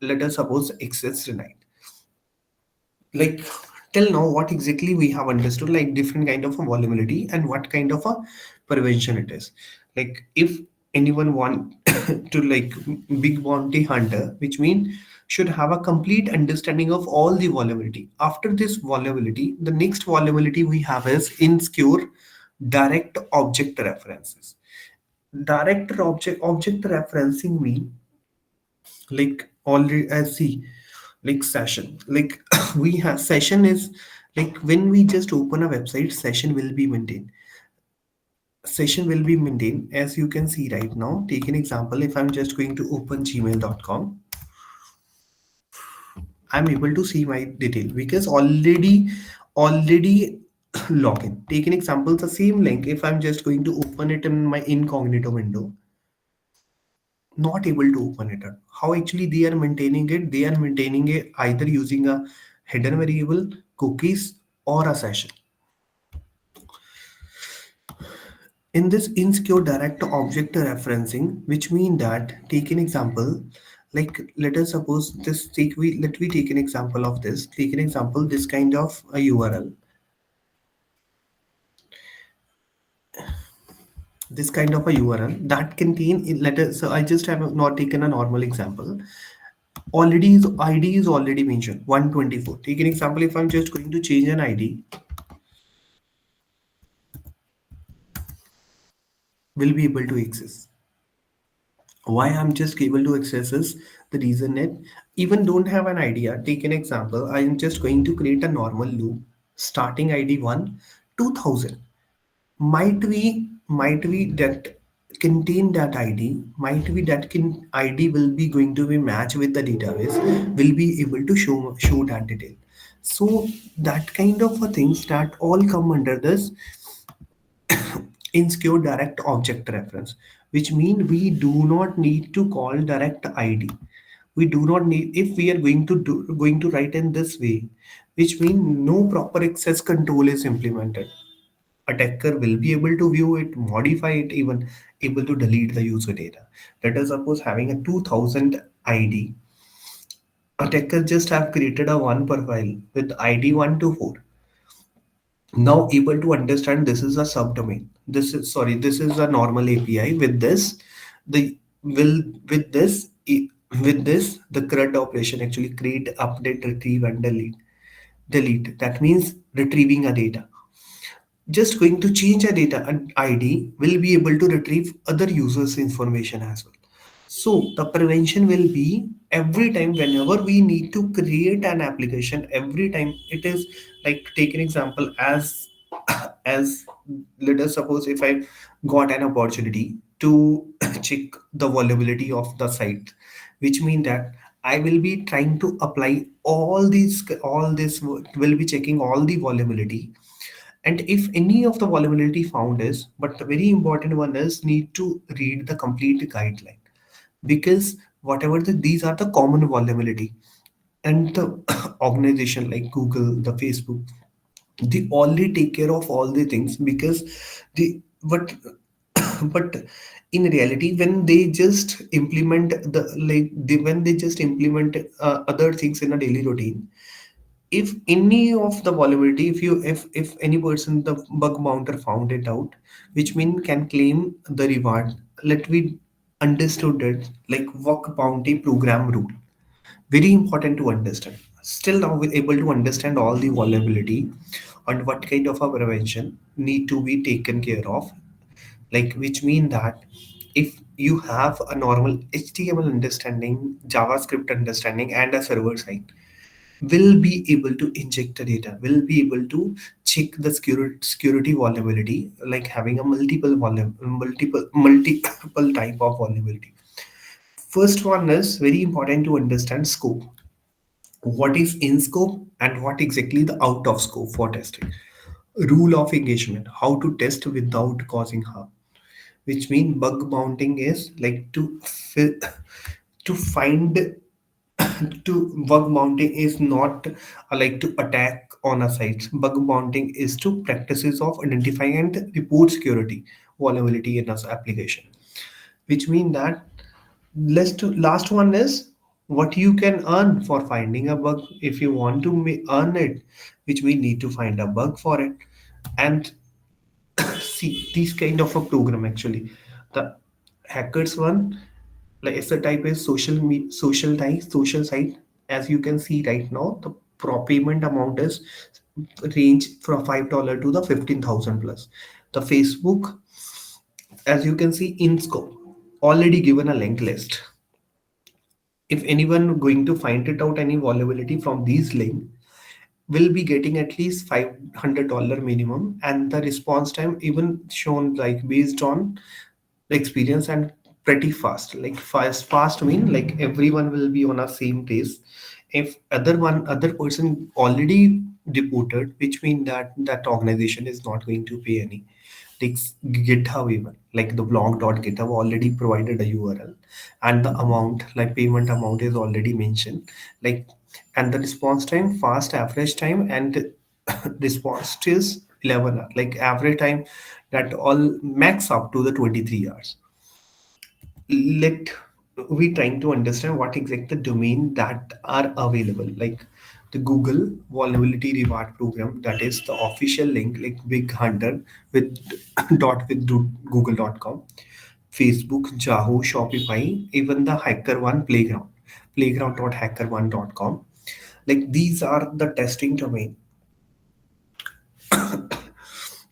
Let us suppose access denied. Like till now what exactly we have understood, like different kind of a vulnerability and what kind of a prevention it is. Like if anyone want to like big bounty hunter, which mean should have a complete understanding of all the vulnerability. After this vulnerability, the next vulnerability we have is insecure direct object references. Direct object referencing mean like already as see like session, like we have session is like when we just open a website, session will be maintained. As you can see right now, take an example, if I'm just going to open gmail.com, I'm able to see my detail because already login. Take an example, the same link, if I'm just going to open it in my incognito window, not able to open it up. How actually they are maintaining it? They are maintaining it either using a hidden variable, cookies, or a session. In this insecure direct object referencing, which mean that take an example, like let us suppose this take we let we take an example of this. Take an example, this kind of a URL, this kind of a URL that contain let us. So I just have not taken a normal example. Already is ID is already mentioned 124. Take an example, if I'm just going to change an ID, will be able to access. Why I'm just able to access is the reason it even don't have an idea. Take an example, I am just going to create a normal loop starting ID 1 2000. Might we that contain that ID, might be that ID will be going to be matched with the database, will be able to show that detail. So that kind of a things that all come under this insecure direct object reference, which mean we do not need to call direct ID. We do not need, if we are going to write in this way, which mean no proper access control is implemented. Attacker will be able to view it, modify it, even able to delete the user data. Let us suppose having a 2000 ID, attacker just have created a one profile with ID 124, now able to understand this is a subdomain, this is, sorry, this is a normal API. With this, the will with this with this the CRUD operation actually create, update, retrieve and delete. That means retrieving a data, just going to change a data and ID will be able to retrieve other users information as well. So the prevention will be every time whenever we need to create an application, every time it is, like, to take an example, as let us suppose if I got an opportunity to check the vulnerability of the site, which mean that I will be trying to apply all this will be checking all the vulnerability. And if any of the vulnerability found is, but the very important one is need to read the complete guideline, because whatever these are the common vulnerability, and the organization like Google, the Facebook, they only take care of all the things because the but but in reality when they just implement when they just implement other things in a daily routine, if any of the vulnerability, if any person the bug bounter found it out, which mean can claim the reward. Let we understood it like work bounty program rule, very important to understand. Still now we're able to understand all the vulnerability and what kind of a prevention need to be taken care of, like which mean that if you have a normal HTML understanding, JavaScript understanding and a server side, will be able to inject the data, will be able to check the security vulnerability, like having a multiple type of vulnerability. First one is very important to understand scope. What is in scope and what exactly the out of scope for testing. Rule of engagement, how to test without causing harm, which mean bug bounting is like to find to bug mounting is not like to attack on a site. Bug mounting is to practices of identifying and report security vulnerability in an application, which mean that last one is what you can earn for finding a bug. If you want to earn it, which we need to find a bug for it. And see these kind of a program actually, the hackers one, like it's the type is social site. As you can see right now, the payment amount is range from $5 to the 15,000 plus. The Facebook, as you can see in scope, already given a link list. If anyone going to find it out any vulnerability from these link, will be getting at least $500 minimum, and the response time even shown like based on the experience and pretty fast. Like fast mean like everyone will be on a same pace. If other person already reported, which mean that that organization is not going to pay any. Like GitHub, even like the blog.github already provided a URL, and the amount, like payment amount is already mentioned. Like, and the response time, fast average time, and response is 11 hours. Like average time that all max up to the 23 hours. Let we trying to understand what exact the domain that are available, like the Google vulnerability reward program, that is the official link, like big hunter with google.com, Facebook, Yahoo, Shopify, even the hacker one playground.hackerone.com. Like these are the testing domain,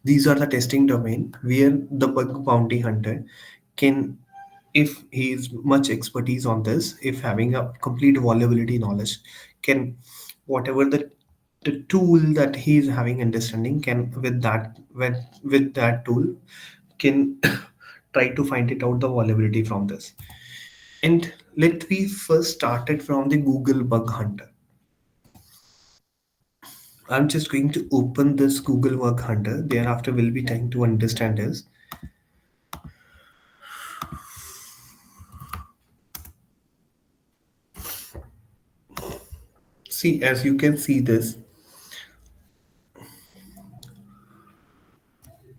these are the testing domain where the bug bounty hunter can, if he is much expertise on this, if having a complete vulnerability knowledge, can whatever the tool that he is having understanding, can with that tool can try to find it out the vulnerability from this. And let we first start it from the Google Bug Hunter. I'm just going to open this Google Bug Hunter. Thereafter, we'll be trying to understand this. See, as you can see this,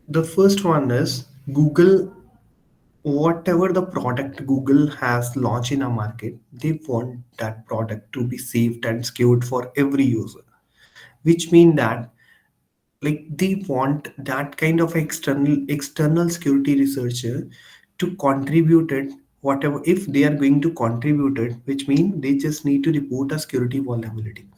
the first one is Google. Whatever the product Google has launched in a market, they want that product to be saved and secured for every user, which mean that like they want that kind of external security researcher to contribute it. Whatever, if they are going to contribute it, which mean they just need to report a security vulnerability.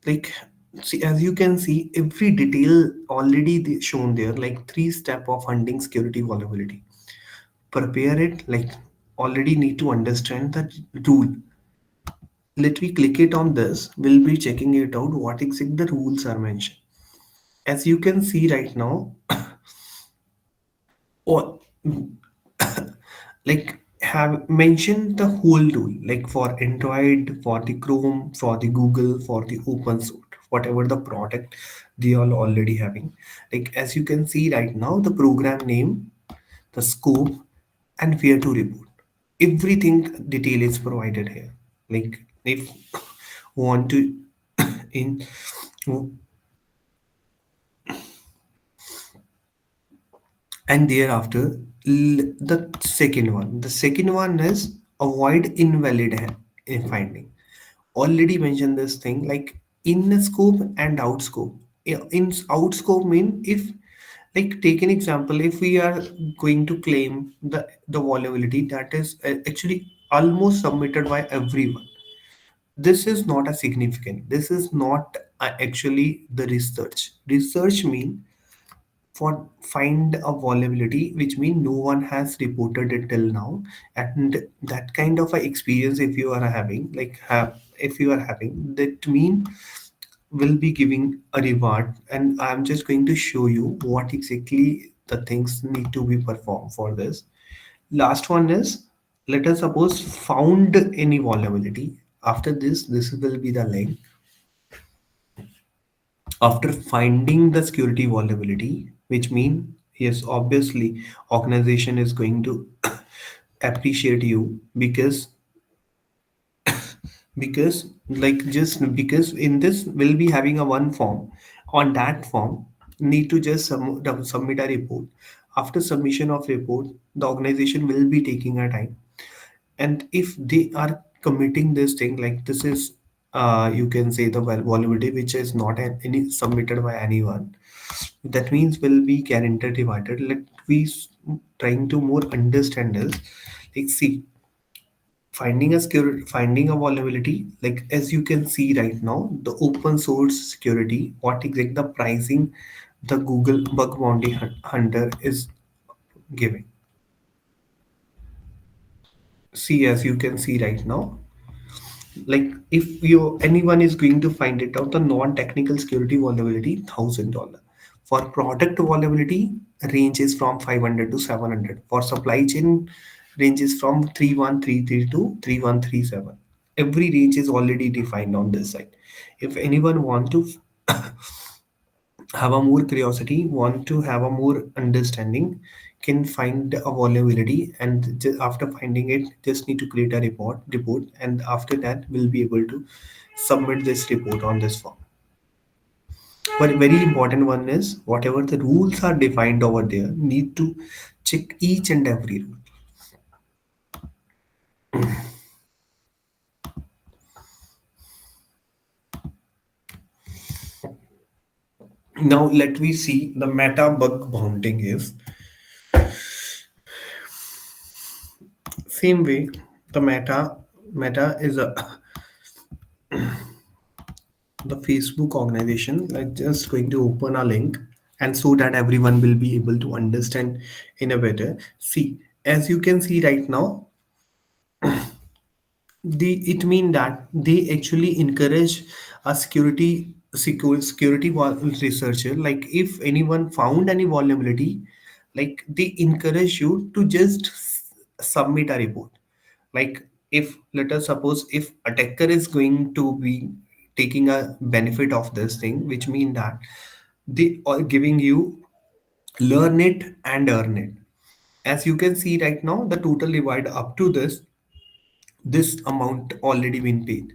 Like, see, as you can see, every detail already shown there, like three step of hunting security vulnerability. Prepare it, like already need to understand the rule. Let me click it on this, we'll be checking it out what exactly the rules are mentioned. As you can see right now, or like have mentioned the whole tool, like for Android, for the Chrome, for the Google, for the open source, whatever the product they are already having. Like as you can see right now, the program name, the scope, and where to report, everything detail is provided here. Like if want to in, and thereafter the second one is avoid invalid finding. Already mentioned this thing, like in the scope and out scope. In out scope mean, if like take an example, if we are going to claim the vulnerability that is actually almost submitted by everyone, this is not a significant, this is not actually the research mean for find a vulnerability, which means no one has reported it till now. And that kind of a experience, if you are having, like if you are having, that mean will be giving a reward. And I'm just going to show you what exactly the things need to be performed for this. Last one is, let us suppose found any vulnerability. After this will be the link. After finding the security vulnerability, which mean, yes, obviously organization is going to appreciate you, because like just because in this will be having a one form. On that form need to just submit a report. After submission of report, the organization will be taking a time. And if they are committing this thing, like this is you can say the vulnerability which is not any submitted by anyone, that means will be guaranteed divided. Let we trying to more understand this. Like see, finding a vulnerability, like as you can see right now, the open source security, what exactly the pricing the Google Bug Bounty Hunter is giving. See, as you can see right now, like if you anyone is going to find it out, the non-technical security vulnerability, $1,000. For product vulnerability, ranges from 500 to 700. For supply chain, ranges from 3133 to 3137. Every range is already defined on this side. If anyone want to have a more curiosity, want to have a more understanding, can find a vulnerability, and after finding it, just need to create a report, and after that, we'll be able to submit this report on this form. But very important one is, whatever the rules are defined over there, need to check each and every rule. Now let me see the meta bug bounting is same way. The meta is a the Facebook organization, like just going to open a link, and so that everyone will be able to understand in a better. See, as you can see right now, it mean that they actually encourage a security researcher. Like if anyone found any vulnerability, Like they encourage you to just submit a report. Like if let us suppose if attacker is going to be taking a benefit of this thing, which mean that they are giving you learn it and earn it. As you can see right now, the total reward up to this amount already been paid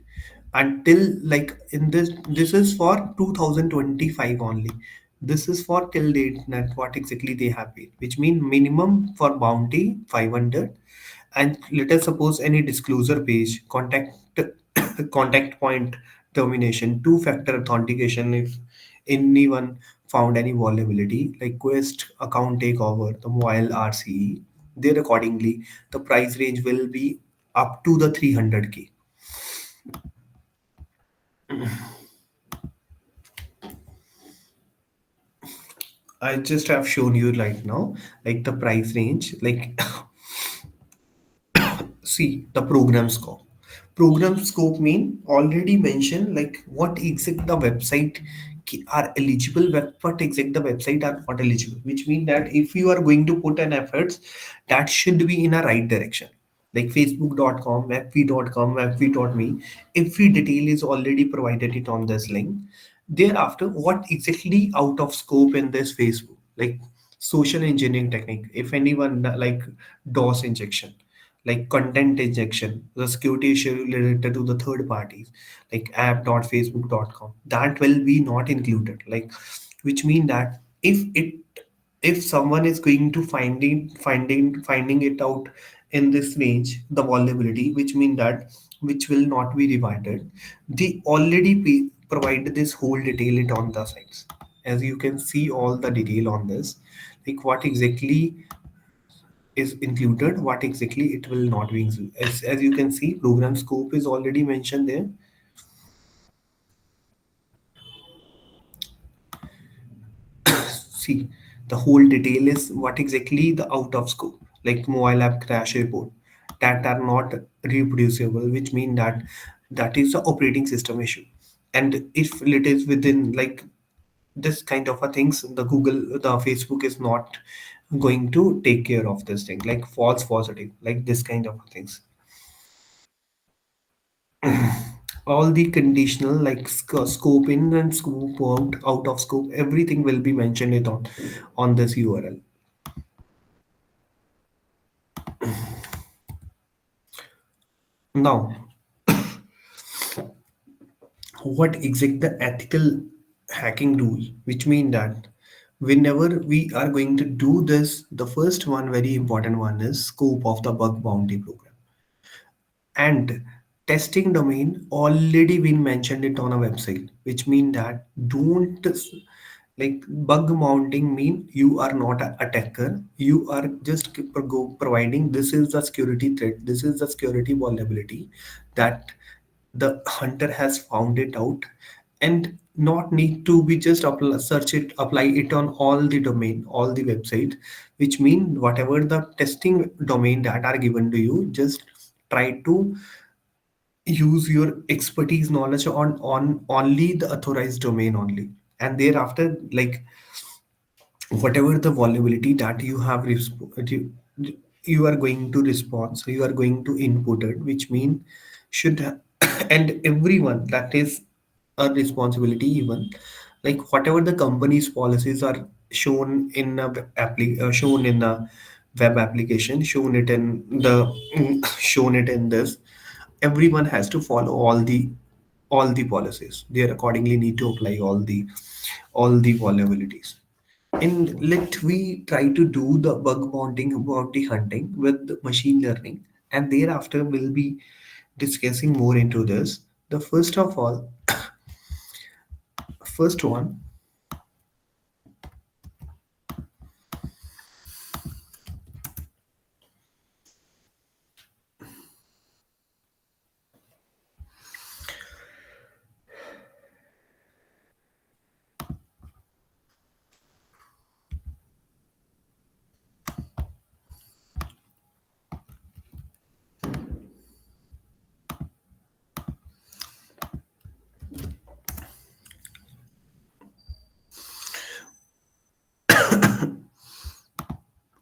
until like in this is for 2025 only. This is for till date that what exactly they have paid, which mean minimum for bounty 500. And let us suppose any disclosure page contact contact point termination, two-factor authentication if anyone found any vulnerability like Quest account takeover, the mobile RCE, there accordingly the price range will be up to the 300K. I just have shown you right now like the price range, like see the program scope. Program scope mean already mentioned like what exact the website are eligible, what exact the website are not eligible. Which mean that if you are going to put an efforts, that should be in a right direction. Like Facebook.com, webv.com, webv.me, every detail is already provided it on this link. Thereafter, what exactly out of scope in this Facebook? Like social engineering technique. If anyone like DOS injection, like content injection, the security issue related to the third parties, like app.facebook.com, that will be not included. Like, which mean that if someone is going to finding it out in this range, the vulnerability, which mean that which will not be rewarded, they already provide this whole detail it on the sites. As you can see all the detail on this, like what exactly is included, what exactly it will not be included. As you can see, program scope is already mentioned there. See, the whole detail is what exactly the out of scope, like mobile app crash report that are not reproducible, which mean that that is the operating system issue. And if it is within like this kind of a things, the Google, the Facebook is not going to take care of this thing, like false positive, like this kind of things. All the conditional like scope in and scope out of scope, everything will be mentioned it on this URL. Now, what exact the ethical hacking rule, which mean that whenever we are going to do this, the first one very important one is scope of the bug bounty program. And testing domain already been mentioned it on a website, which mean that don't like bug mounting mean you are not an attacker, you are just providing this is the security threat, this is the security vulnerability that the hunter has found it out, and not need to be just search it, apply it on all the domain, all the websites. Which mean whatever the testing domain that are given to you, just try to use your expertise knowledge on only the authorized domain only. And thereafter, like whatever the vulnerability that you have you are going to respond, so you are going to input it, which mean should and everyone that is a responsibility. Even like whatever the company's policies are shown in a shown in a web application, shown it in the shown it in this, everyone has to follow all the policies. They accordingly need to apply all the vulnerabilities. And let we try to do the bug bounty hunting with the machine learning, and thereafter we'll be discussing more into this. The first of all, first one,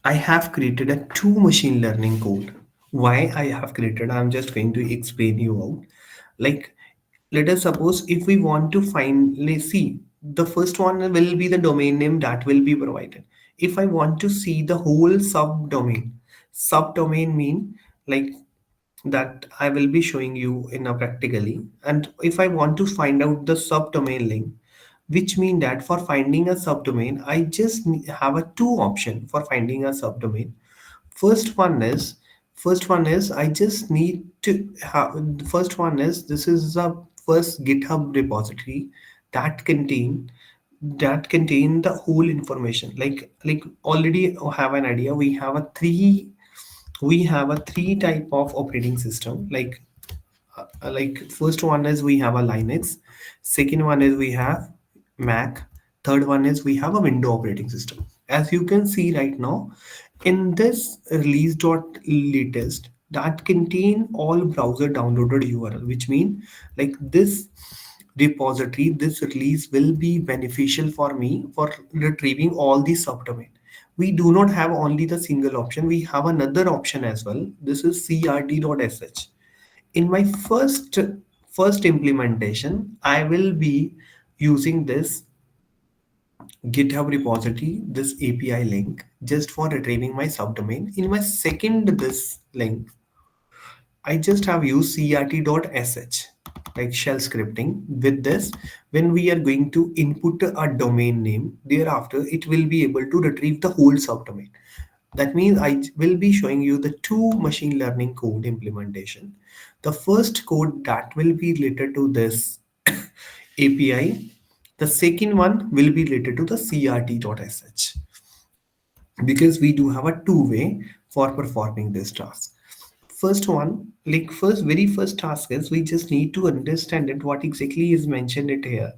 I have created a two machine learning code. Why I have created, I'm just going to explain you out. Like, let us suppose if we want to find, let's see, the first one will be the domain name that will be provided. If I want to see the whole subdomain mean like that I will be showing you in a practically. And if I want to find out the subdomain link, which mean that for finding a subdomain, I just have a two option for finding a subdomain. First one is first one is I just need to have the first one is this is the first GitHub repository that contain the whole information. Like already have an idea. We have a three type of operating system. Like first one is we have a Linux, second one is we have Mac, third one is we have a Windows operating system. As you can see right now in this release.latest that contain all browser downloaded URL, which mean like this repository, this release will be beneficial for me for retrieving all the subdomain. We do not have only the single option, we have another option as well. This is crt.sh. In my first implementation, I will be using this GitHub repository, this API link, just for retrieving my subdomain. In my second this link, I just have used crt.sh, like shell scripting. With this, when we are going to input a domain name, thereafter it will be able to retrieve the whole subdomain. That means I will be showing you the two machine learning code implementation. The first code that will be related to this API. The second one will be related to the crt.sh, because we do have a two-way for performing this task. First one, like very first task is we just need to understand it what exactly is mentioned it here.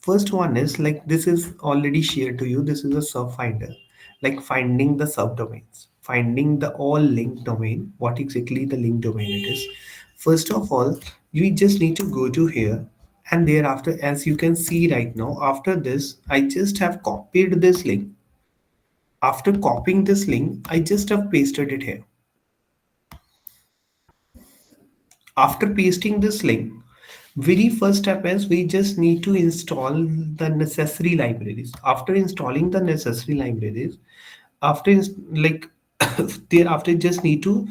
First one is like this is already shared to you. This is a sub finder, like finding the subdomains, finding the all link domain, what exactly the link domain it is. First of all, you just need to go to here, and thereafter, as you can see right now, after this, I just have copied this link. After copying this link, I just have pasted it here. After pasting this link, very first step is we just need to install the necessary libraries. After installing the necessary libraries, like thereafter just need to,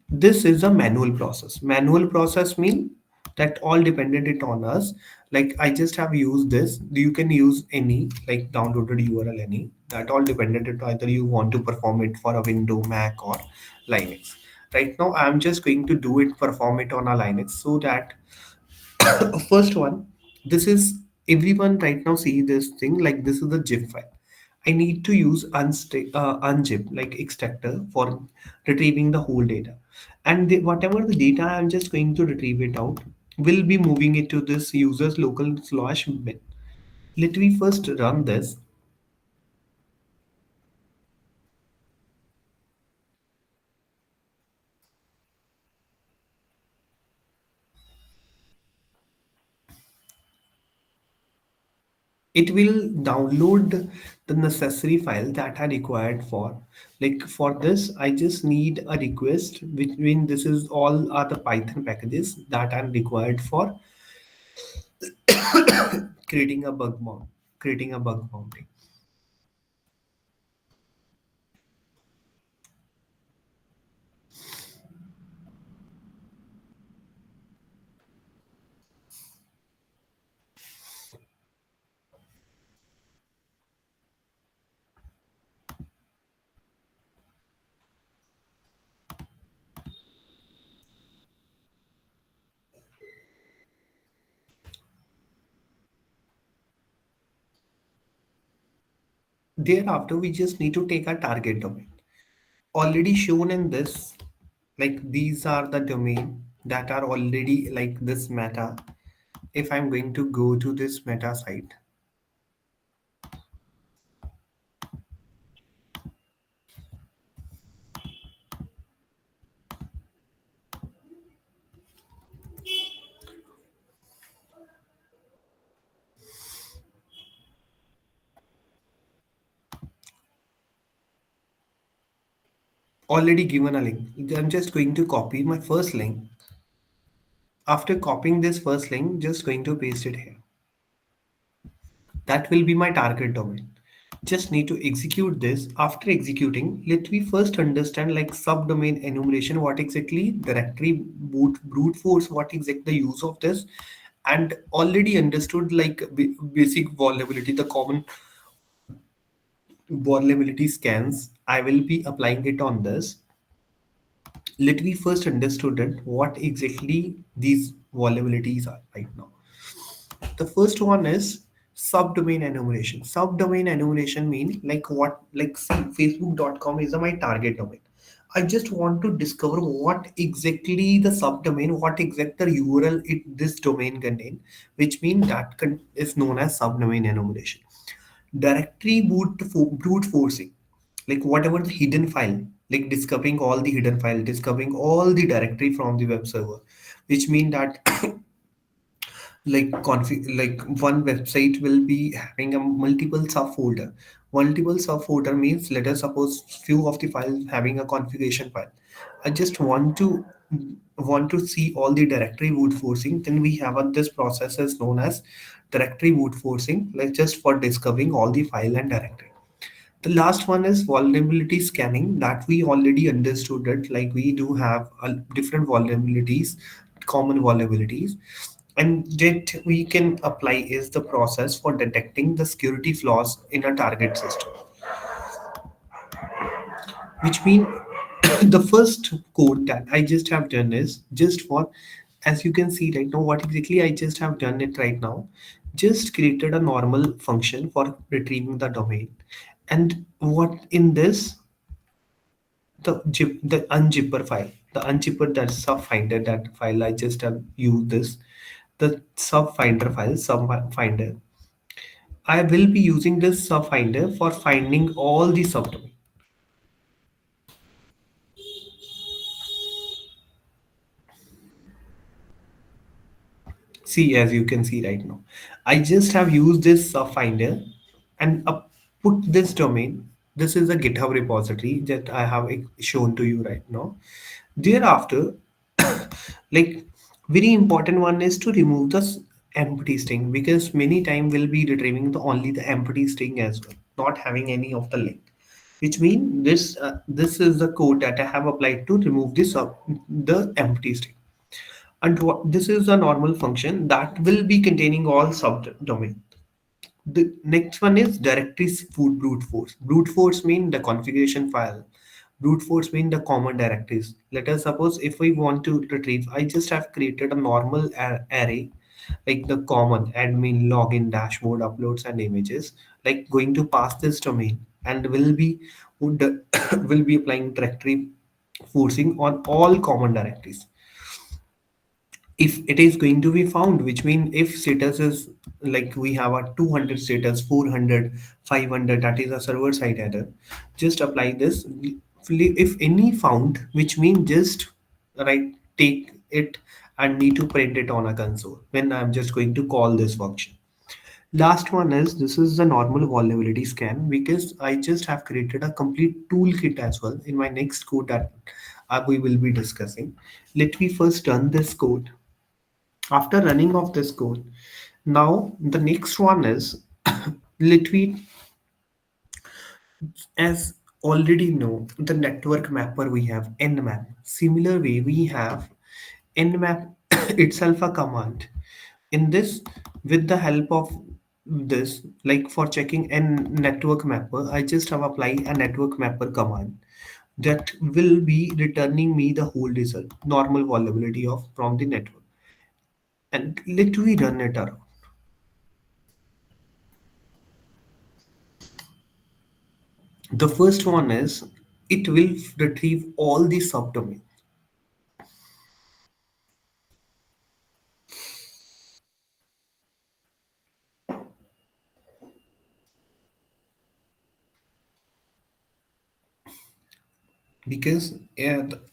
this is a manual process mean that all depended it on us. Like I just have used this, you can use any like downloaded URL any, that all depended it either you want to perform it for a Windows, Mac or Linux. Right now I'm just going to do it, perform it on a Linux, so that first one, this is everyone right now see this thing, like this is the zip file. I need to use unzip like extractor for retrieving the whole data. And whatever the data I'm just going to retrieve it out, will be moving it to this user's local slash bin. Let me first run this. It will download the necessary file that are required for, like for this I just need a request, which mean this is all are the Python packages that are required for creating a bug bounty. Thereafter we just need to take a target domain already shown in this, like these are the domain that are already like this meta. If I'm going to go to this meta site, already given a link. I'm just going to copy my first link. After copying this first link, just going to paste it here. That will be my target domain. Just need to execute this. After executing, let me first understand like subdomain enumeration, what exactly directory brute force, what exactly the use of this, and already understood like basic vulnerability, the common vulnerability scans. I will be applying it on this. Let me first understood it what exactly these vulnerabilities are right now. The first one is subdomain enumeration. Subdomain enumeration mean like what, like see, facebook.com is my target domain. I just want to discover what exactly the subdomain, what exact the URL this domain contain, which mean that is known as subdomain enumeration. Directory brute forcing, like whatever the hidden file, like discovering all the hidden file, discovering all the directory from the web server, which mean that like like one website will be having a multiple subfolder. Multiple subfolder means, let us suppose few of the files having a configuration file. I just want to see all the directory brute forcing. Then we have this process is known as directory brute forcing, like just for discovering all the file and directory. The last one is vulnerability scanning, that we already understood it. Like we do have different vulnerabilities, common vulnerabilities, and that we can apply is the process for detecting the security flaws in a target system. Which mean the first code that I just have done is just for, as you can see right now, what exactly I just have done it right now. Just created a normal function for retrieving the domain. And what in this, the unzipper file, the unzipper, that sub finder, that file I just have used this, the sub finder file, sub finder. I will be using this sub finder for finding all the subdomain. See, as you can see right now, I just have used this finder and put this domain. This is a GitHub repository that I have shown to you right now. Thereafter, like very important one is to remove the empty string, because many time we'll be retrieving the only the empty string as well, not having any of the link. Which mean this is the code that I have applied to remove this the empty string. And this is a normal function that will be containing all subdomain. The next one is directories food brute force. Brute force mean the configuration file. Brute force mean the common directories. Let us suppose if we want to retrieve, I just have created a normal array, like the common admin login dashboard uploads and images, like going to pass this domain, and would will be applying directory forcing on all common directories. If it is going to be found, which means if status is like we have a 200 status, 400, 500, that is a server side error, just apply this. If any found, which means just right, take it and need to print it on a console when I'm just going to call this function. Last one is, this is the normal vulnerability scan, because I just have created a complete toolkit as well in my next code that we will be discussing. Let me first run this code. After running of this code, now the next one is let me, as already know the network mapper, we have nmap. Similar way we have nmap itself a command. In this, with the help of this, like for checking n network mapper, I just have applied a network mapper command that will be returning me the whole result, normal vulnerability of from the network. And let me run it around. The first one is, it will retrieve all the subdomain, because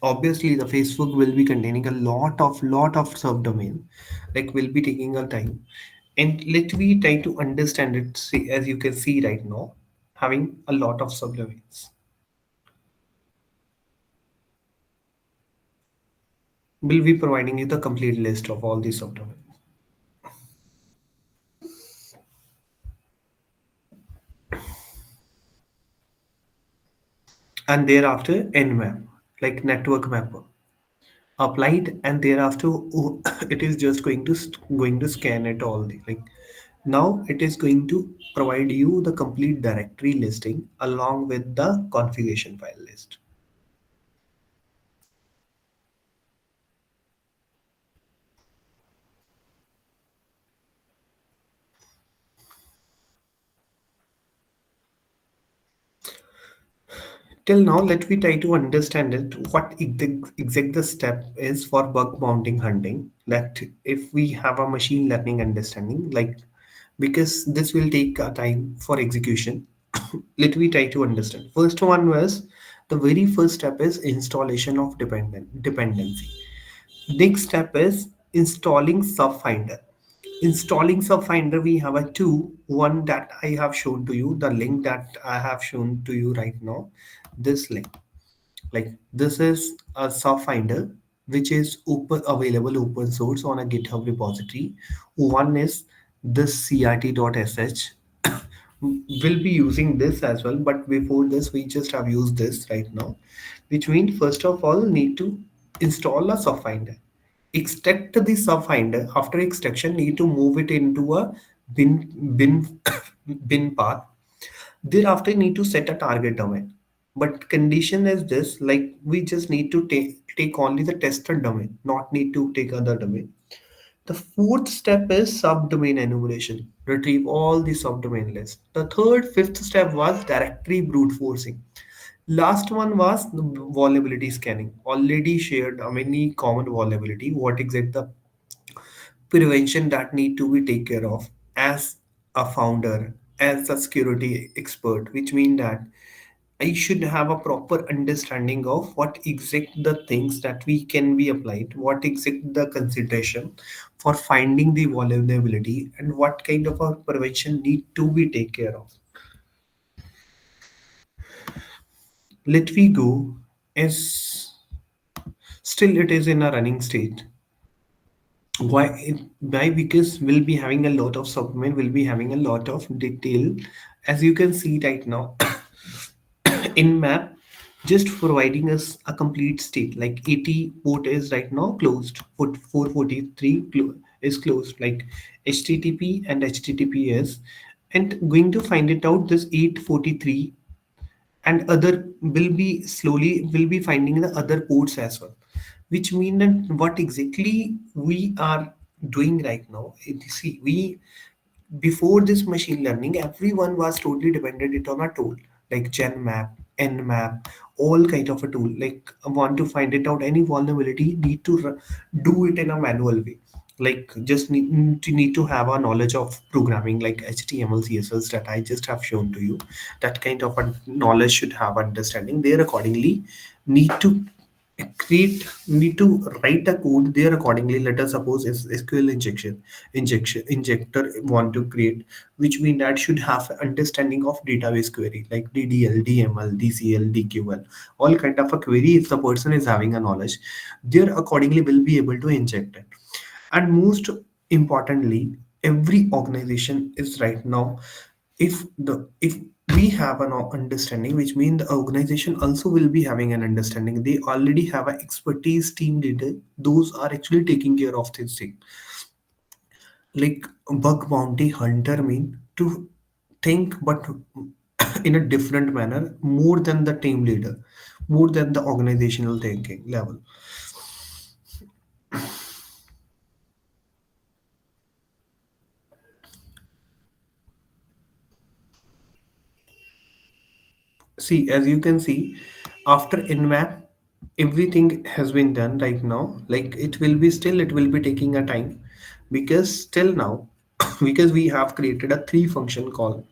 obviously the Facebook will be containing a lot of subdomain, like will be taking a time. And let me try to understand it. See, as you can see right now, having a lot of subdomains. will be providing you the complete list of all these subdomains. And thereafter nmap, like network mapper, applied, and thereafter it is just going to scan it all the like. Now it is going to provide you the complete directory listing along with the configuration file list. Till now, let me try to understand it. What exact the step is for bug bounty hunting? That if we have a machine learning understanding, like because this will take a time for execution. Let me try to understand. First one was the very first step is installation of dependency. Next step is installing SubFinder. Installing SubFinder, we have a two. One that I have shown to you, the link that I have shown to you right now. This link, like this is a SubFinder which is open available open source on a GitHub repository. One is this crt.sh. We'll be using this as well, but before this we just have used this right now, which means first of all need to install a SubFinder, extract the SubFinder. After extraction need to move it into a bin bin path. Thereafter need to set a target domain, but condition is this, like we just need to take only the tested domain, not need to take other domain. The fourth step is subdomain enumeration. Retrieve all the subdomain list. The third, fifth step was directory brute forcing. Last one was the vulnerability scanning. Already shared a many common vulnerability. What exact the prevention that need to be take care of as a founder, as a security expert, which mean that I should have a proper understanding of what exact the things that we can be applied, what exact the consideration for finding the vulnerability, and what kind of a prevention need to be take care of. Let we go as still it is in a running state. Why? Because we'll be having a lot of supplement, we'll be having a lot of detail. As you can see right now, in map just providing us a complete state, like 80 port is right now closed, port 443 is closed, like http and https, and going to find it out this 843 and other will be slowly will be finding the other ports as well, which mean that what exactly we are doing right now, see, we before this machine learning, everyone was totally dependent it on a tool like GenMap, Nmap, all kind of a tool. Like want to find it out any vulnerability, need to do it in a manual way. Like just need to have a knowledge of programming like HTML, CSS that I just have shown to you. That kind of a knowledge should have understanding. There accordingly need to create need to write a code there accordingly. Let us suppose is SQL injector want to create, which mean that should have understanding of database query like DDL, DML, DCL, DQL, all kind of a query. If the person is having a knowledge, there accordingly will be able to inject it. And most importantly, every organization is right now, if we have an understanding, which means the organization also will be having an understanding. They already have an expertise team leader, those are actually taking care of this thing. Like bug bounty hunter mean to think but in a different manner, more than the team leader, more than the organizational thinking level. See, as you can see, after nmap, everything has been done right now. Like it will be still, it will be taking a time because still now, because we have created a three function call.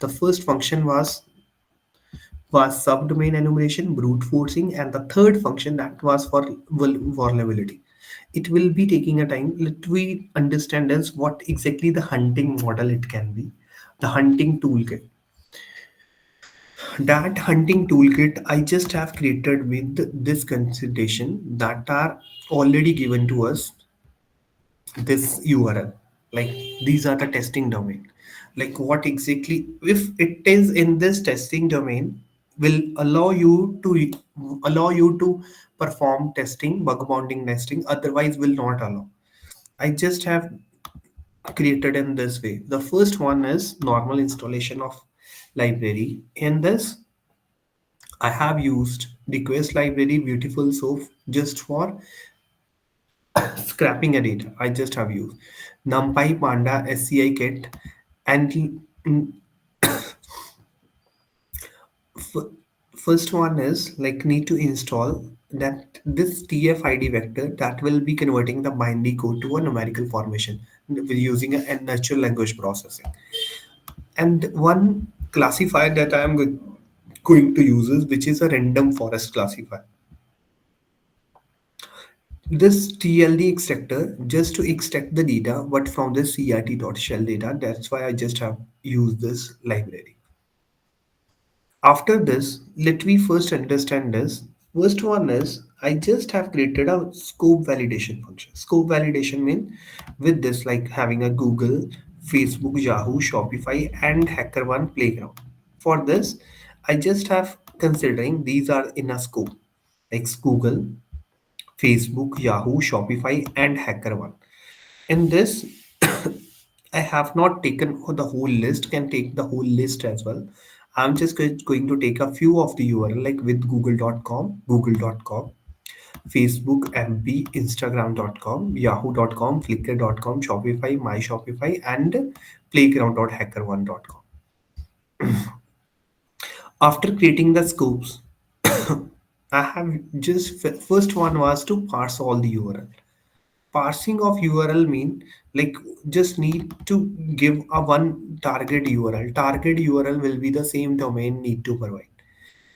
The first function was subdomain enumeration, brute forcing, and the third function that was for vulnerability. It will be taking a time. Let we understand as what exactly the hunting model it can be, the hunting toolkit. That hunting toolkit I just have created with this consideration that are already given to us this URL. Like these are the testing domain. Like what exactly, if it is in this testing domain, will allow you to perform testing, bug bounting testing, otherwise will not allow. I just have created in this way. The first one is normal installation of library. In this, I have used request library beautiful soap just for scrapping a data. I just have used NumPy, Panda, SCI Kit, and f- first one is like need to install that this TF-ID vector that will be converting the binary code to a numerical formation using a natural language processing. And one classifier that I am going to use is which is a random forest classifier. This TLD extractor just to extract the data, but from the CRT.shell data. That's why I just have used this library. After this, let me first understand this. First one is I just have created a scope validation function. Scope validation means with this like having a Google, Facebook, Yahoo, Shopify, and HackerOne playground. For this, I just have considering these are in a scope like Google, Facebook, Yahoo, Shopify, and HackerOne. In this, I have not taken the whole list, can take the whole list as well. I'm just going to take a few of the URL like with google.com, Facebook, MP, Instagram.com, Yahoo.com, Flickr.com, Shopify, My Shopify, and playground.hackerone.com. After creating the scopes, I have just first one was to parse all the URL. Parsing of URL mean like just need to give a one target URL. Target URL will be the same domain need to provide.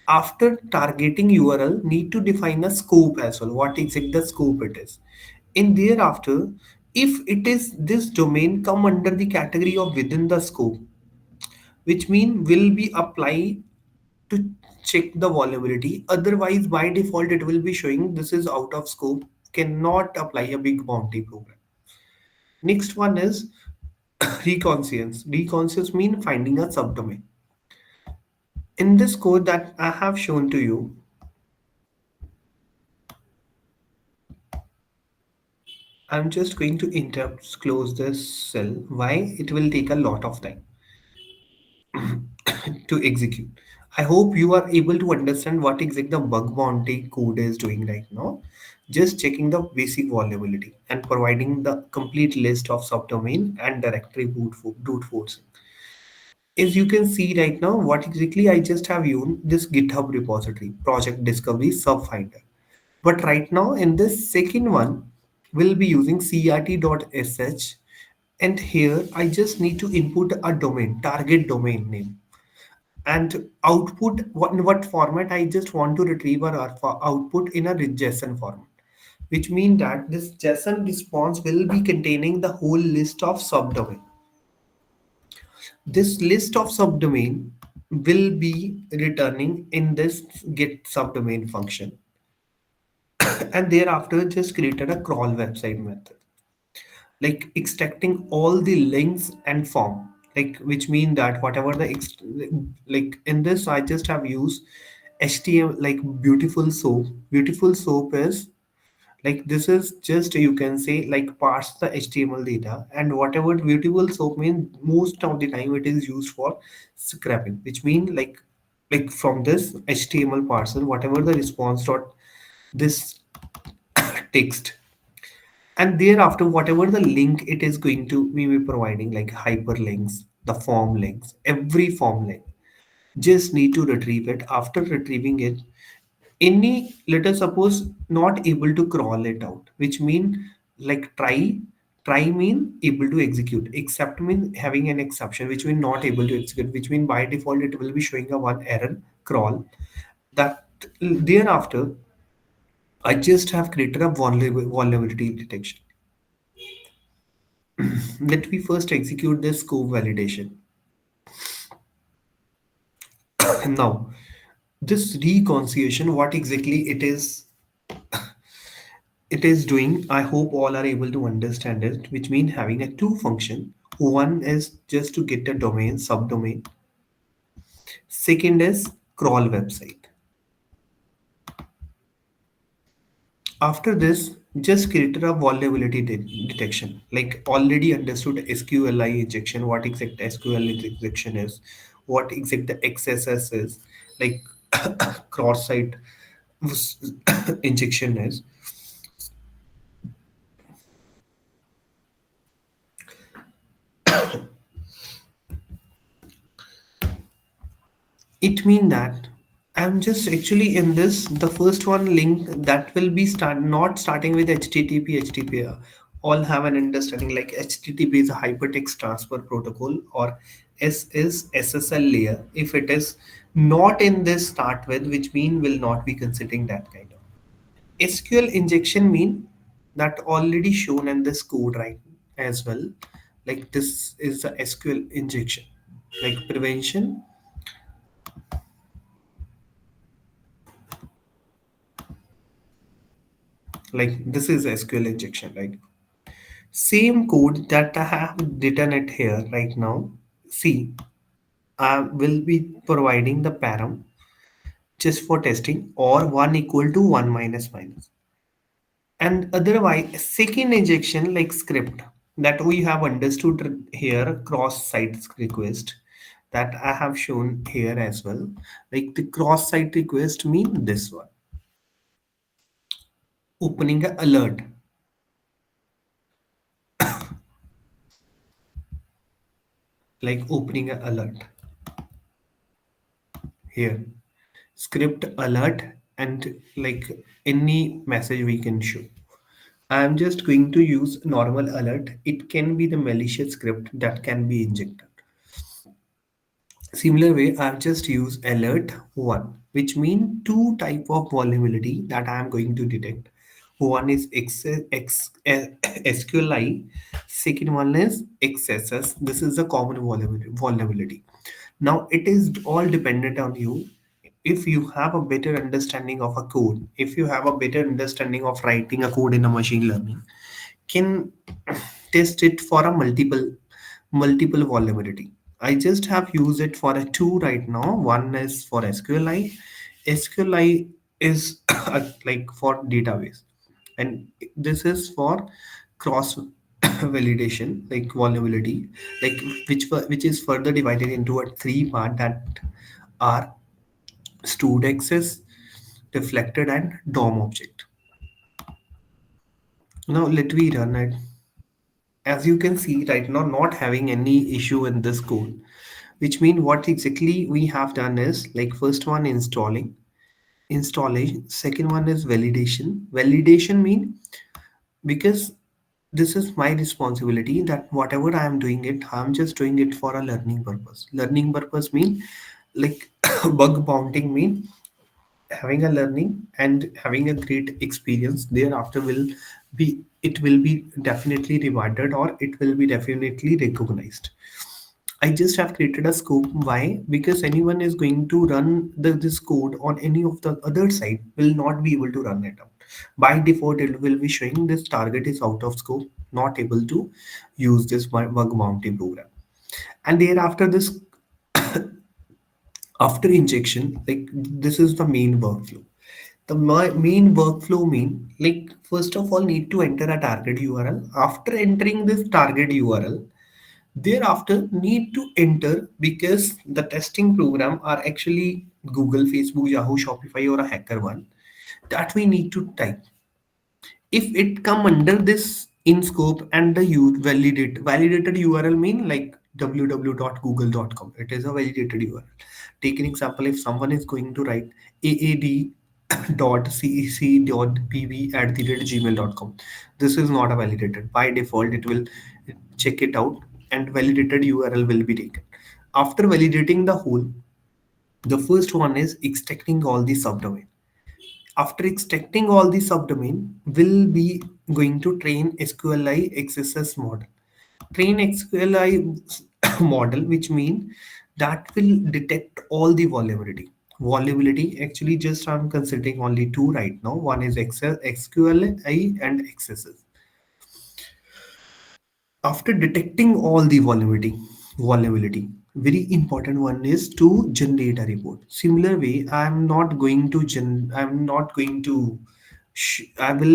After targeting URL, need to define a scope as well. What exact the scope it is. In thereafter, if it is this domain come under the category of within the scope, which mean will be apply to check the vulnerability. Otherwise, by default, it will be showing this is out of scope, cannot apply a big bounty program. Next one is reconscience. Reconscience mean finding a subdomain. In this code that I have shown to you, I'm just going to interrupt, close this cell. Why? It will take a lot of time to execute. I hope you are able to understand what exactly the bug bounty code is doing right now. Just checking the basic vulnerability and providing the complete list of subdomain and directory brute force. As you can see right now, what exactly I just have used this GitHub repository, project discovery subfinder. But right now in this second one, we'll be using crt.sh, and here I just need to input a domain, target domain name, and output what format I just want to retrieve or output in a JSON format, which means that this JSON response will be containing the whole list of subdomain. This list of subdomain will be returning in this get subdomain function, and thereafter just created a crawl website method like extracting all the links and form, like which mean that whatever the like in this I just have used HTML like beautiful soap is like this is just you can say like parse the HTML data, and whatever beautiful soap means most of the time it is used for scraping, which mean like from this HTML parser whatever the response dot this text, and thereafter whatever the link it is going to be providing like hyperlinks, the form links, every form link just need to retrieve it. After retrieving it, any let us suppose not able to crawl it out, which mean like try mean able to execute, except mean having an exception, which mean not able to execute, which mean by default it will be showing a one error crawl. That thereafter I just have created a vulnerability detection. Let me first execute this scope validation. Now, this reconciliation, what exactly it is doing, I hope all are able to understand it, which means having a two function. One is just to get a domain, subdomain. Second is crawl website. After this, just created a vulnerability detection. Like already understood SQLI injection, what exact SQL injection is, what exact the XSS is, like cross-site injection is. It mean that I'm just actually in this the first one link that will be not starting with HTTP HTTP. All have an understanding like HTTP is a hypertext transfer protocol or S is SSL layer. If it is not in this start with, which mean will not be considering that kind of. SQL injection mean that already shown in this code right as well. Like this is the SQL injection. Like prevention, like this is SQL injection, right? Same code that I have written it here right now. See, I will be providing the param just for testing or 1 equal to 1 minus minus. And otherwise, second injection like script that we have understood here cross-site request that I have shown here as well. Like the cross-site request mean this one, opening a alert, like opening a alert here. Script alert and like any message we can show. I'm just going to use normal alert. It can be the malicious script that can be injected. Similar way, I've just used alert one, which mean two type of vulnerability that I'm going to detect. One is SQLI, second one is XSS. This is a common vulnerability. Now it is all dependent on you. If you have a better understanding of a code, if you have a better understanding of writing a code in a machine learning, can test it for a multiple vulnerability. I just have used it for a two right now. One is for SQLI. SQLI is like for database, and this is for cross validation, like vulnerability, like which is further divided into a three part that are stored access, deflected, and DOM object. Now let me run it. As you can see right now, not having any issue in this code, which mean what exactly we have done is like first one installation, second one is validation mean because this is my responsibility that whatever I am doing it, I'm just doing it for a learning purpose mean like bug bounting mean having a learning and having a great experience thereafter will be, it will be definitely rewarded or it will be definitely recognized. I just have created a scope. Why? Because anyone is going to run this code on any of the other side will not be able to run it out. By default, it will be showing this target is out of scope, not able to use this bug bounty program. And thereafter, this after injection, like this is the main workflow. The main workflow mean like first of all need to enter a target URL. After entering this target URL, thereafter, need to enter because the testing program are actually Google, Facebook, Yahoo, Shopify, or a hacker one that we need to type. If it come under this in scope and the validated URL mean like www.google.com. It is a validated URL. Take an example. If someone is going to write aad.cec.pb@gmail.com, this is not a validated. By default, it will check it out and validated URL will be taken. After validating the whole, the first one is extracting all the subdomain. After extracting all the subdomain, we'll be going to train SQLi XSS model. Train SQLi model, which mean that will detect all the vulnerability. Actually, just I'm considering only two right now. One is SQLi and XSS. After detecting all the vulnerability, very important one is to generate a report. Similar way, I will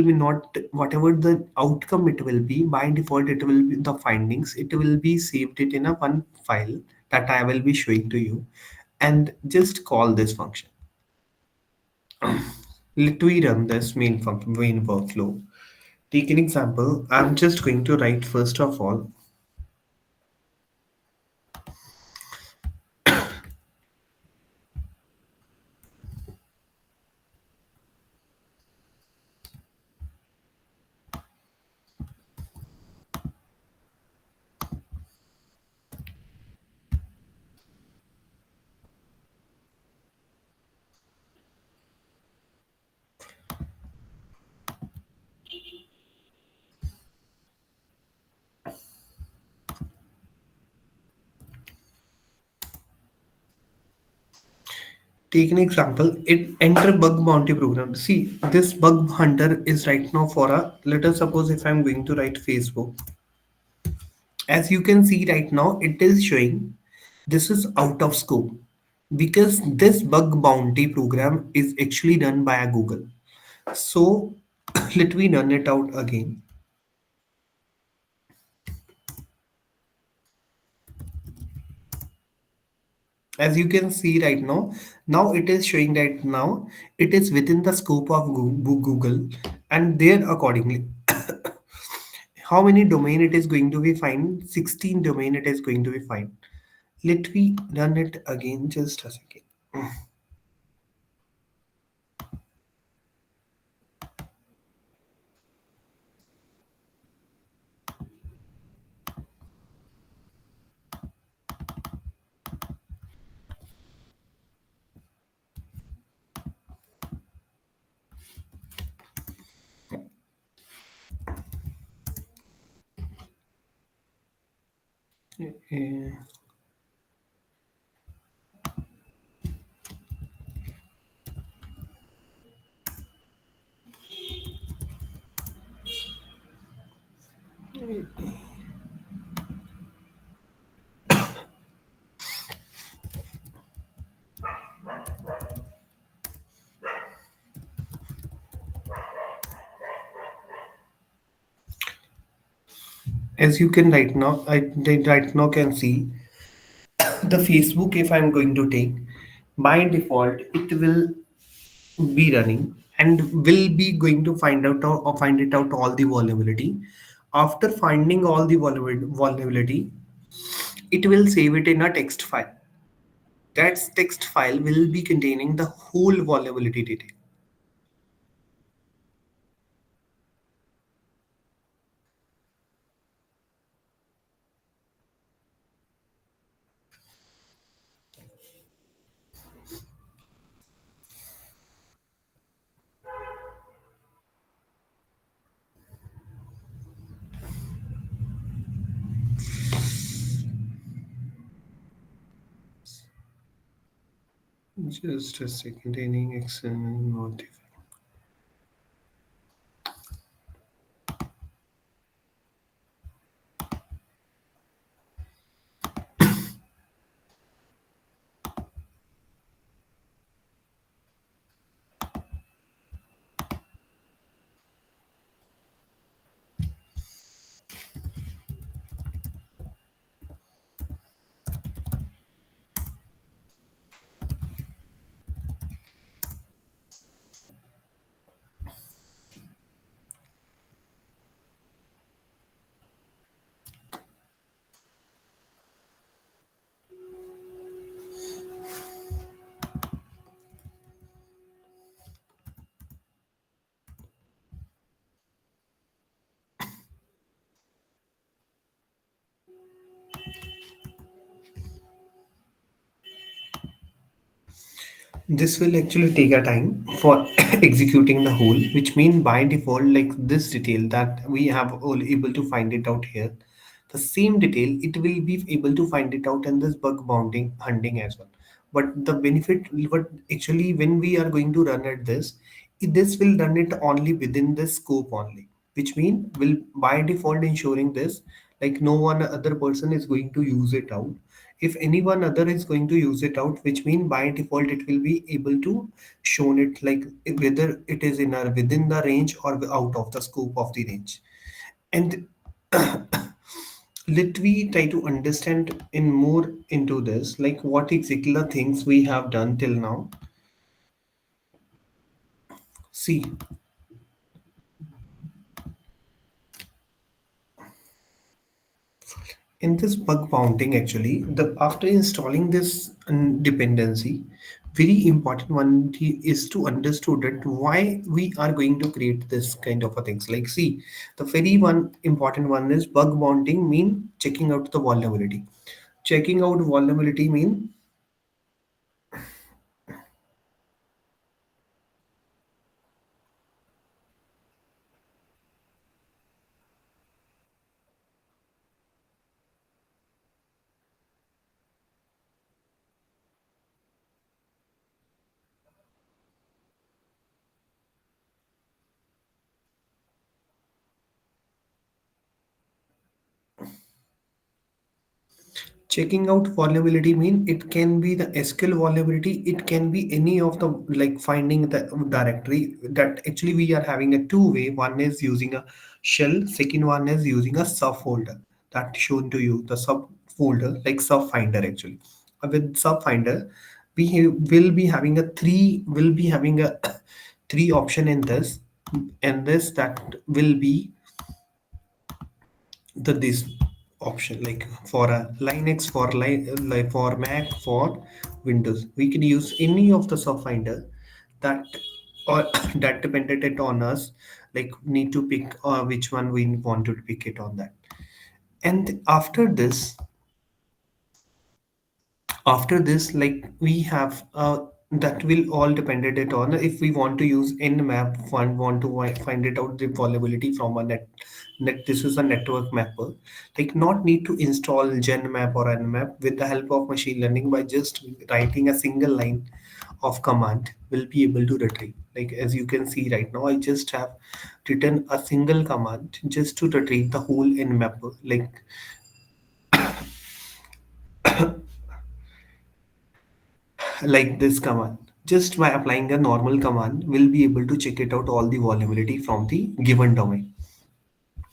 be not, whatever the outcome it will be, by default it will be the findings, it will be saved it in a one file that I will be showing to you, and just call this function. Let we run this main workflow. Take an example. I'm just going to write first of all. Take an example. It enter bug bounty program. See, this bug hunter is right now for a. Let us suppose if I'm going to write Facebook. As you can see right now, it is showing this is out of scope because this bug bounty program is actually done by a Google. So let me run it out again. As you can see right now it is showing that now it is within the scope of Google, and there accordingly how many domain it is going to be fine, 16 domain it is going to be fine. Let me run it again, just a second. Uh, as you can right now can see the Facebook, if I'm going to take, by default it will be running and will be going to find out or find it out all the vulnerability. After finding all the vulnerability, it will save it in a text file. That text file will be containing the whole vulnerability detail. Just a second, containing XML notifier. This will actually take a time for executing the whole, which mean by default, like this detail that we have all able to find it out here. The same detail, it will be able to find it out in this bug bounting hunting as well. But the benefit, what actually when we are going to run at this, this will run it only within the scope only, which mean will by default ensuring this, like no one other person is going to use it out. If anyone other is going to use it out, which mean by default it will be able to shown it like whether it is in our within the range or out of the scope of the range. And let we try to understand in more into this, like what exactly the things we have done till now. See, in this bug bounting actually, the after installing this dependency, very important one is to understood that why we are going to create this kind of a things. Like see, the very one important one is bug bounting mean checking out the vulnerability. Checking out vulnerability mean checking out vulnerability mean it can be the SQL vulnerability, it can be any of the like finding the directory that actually we are having a two-way. One is using a shell, second one is using a subfolder that shown to you the subfolder like subfinder actually. With subfinder, will be having a three will be having a three option in this, and this that will be the this option like for a Linux, for like for Mac, for Windows. We can use any of the subfinder that or that depended it on us. Like need to pick which one we want to pick it on that. And after this like we have that will all depended it on if we want to use nmap one want to find it out the vulnerability from a net. This is a network mapper, like not need to install genmap or nmap. With the help of machine learning, by just writing a single line of command will be able to retrieve. Like as you can see right now, I just have written a single command just to retrieve the whole nmapper, like this command. Just by applying a normal command, we'll be able to check it out all the vulnerability from the given domain.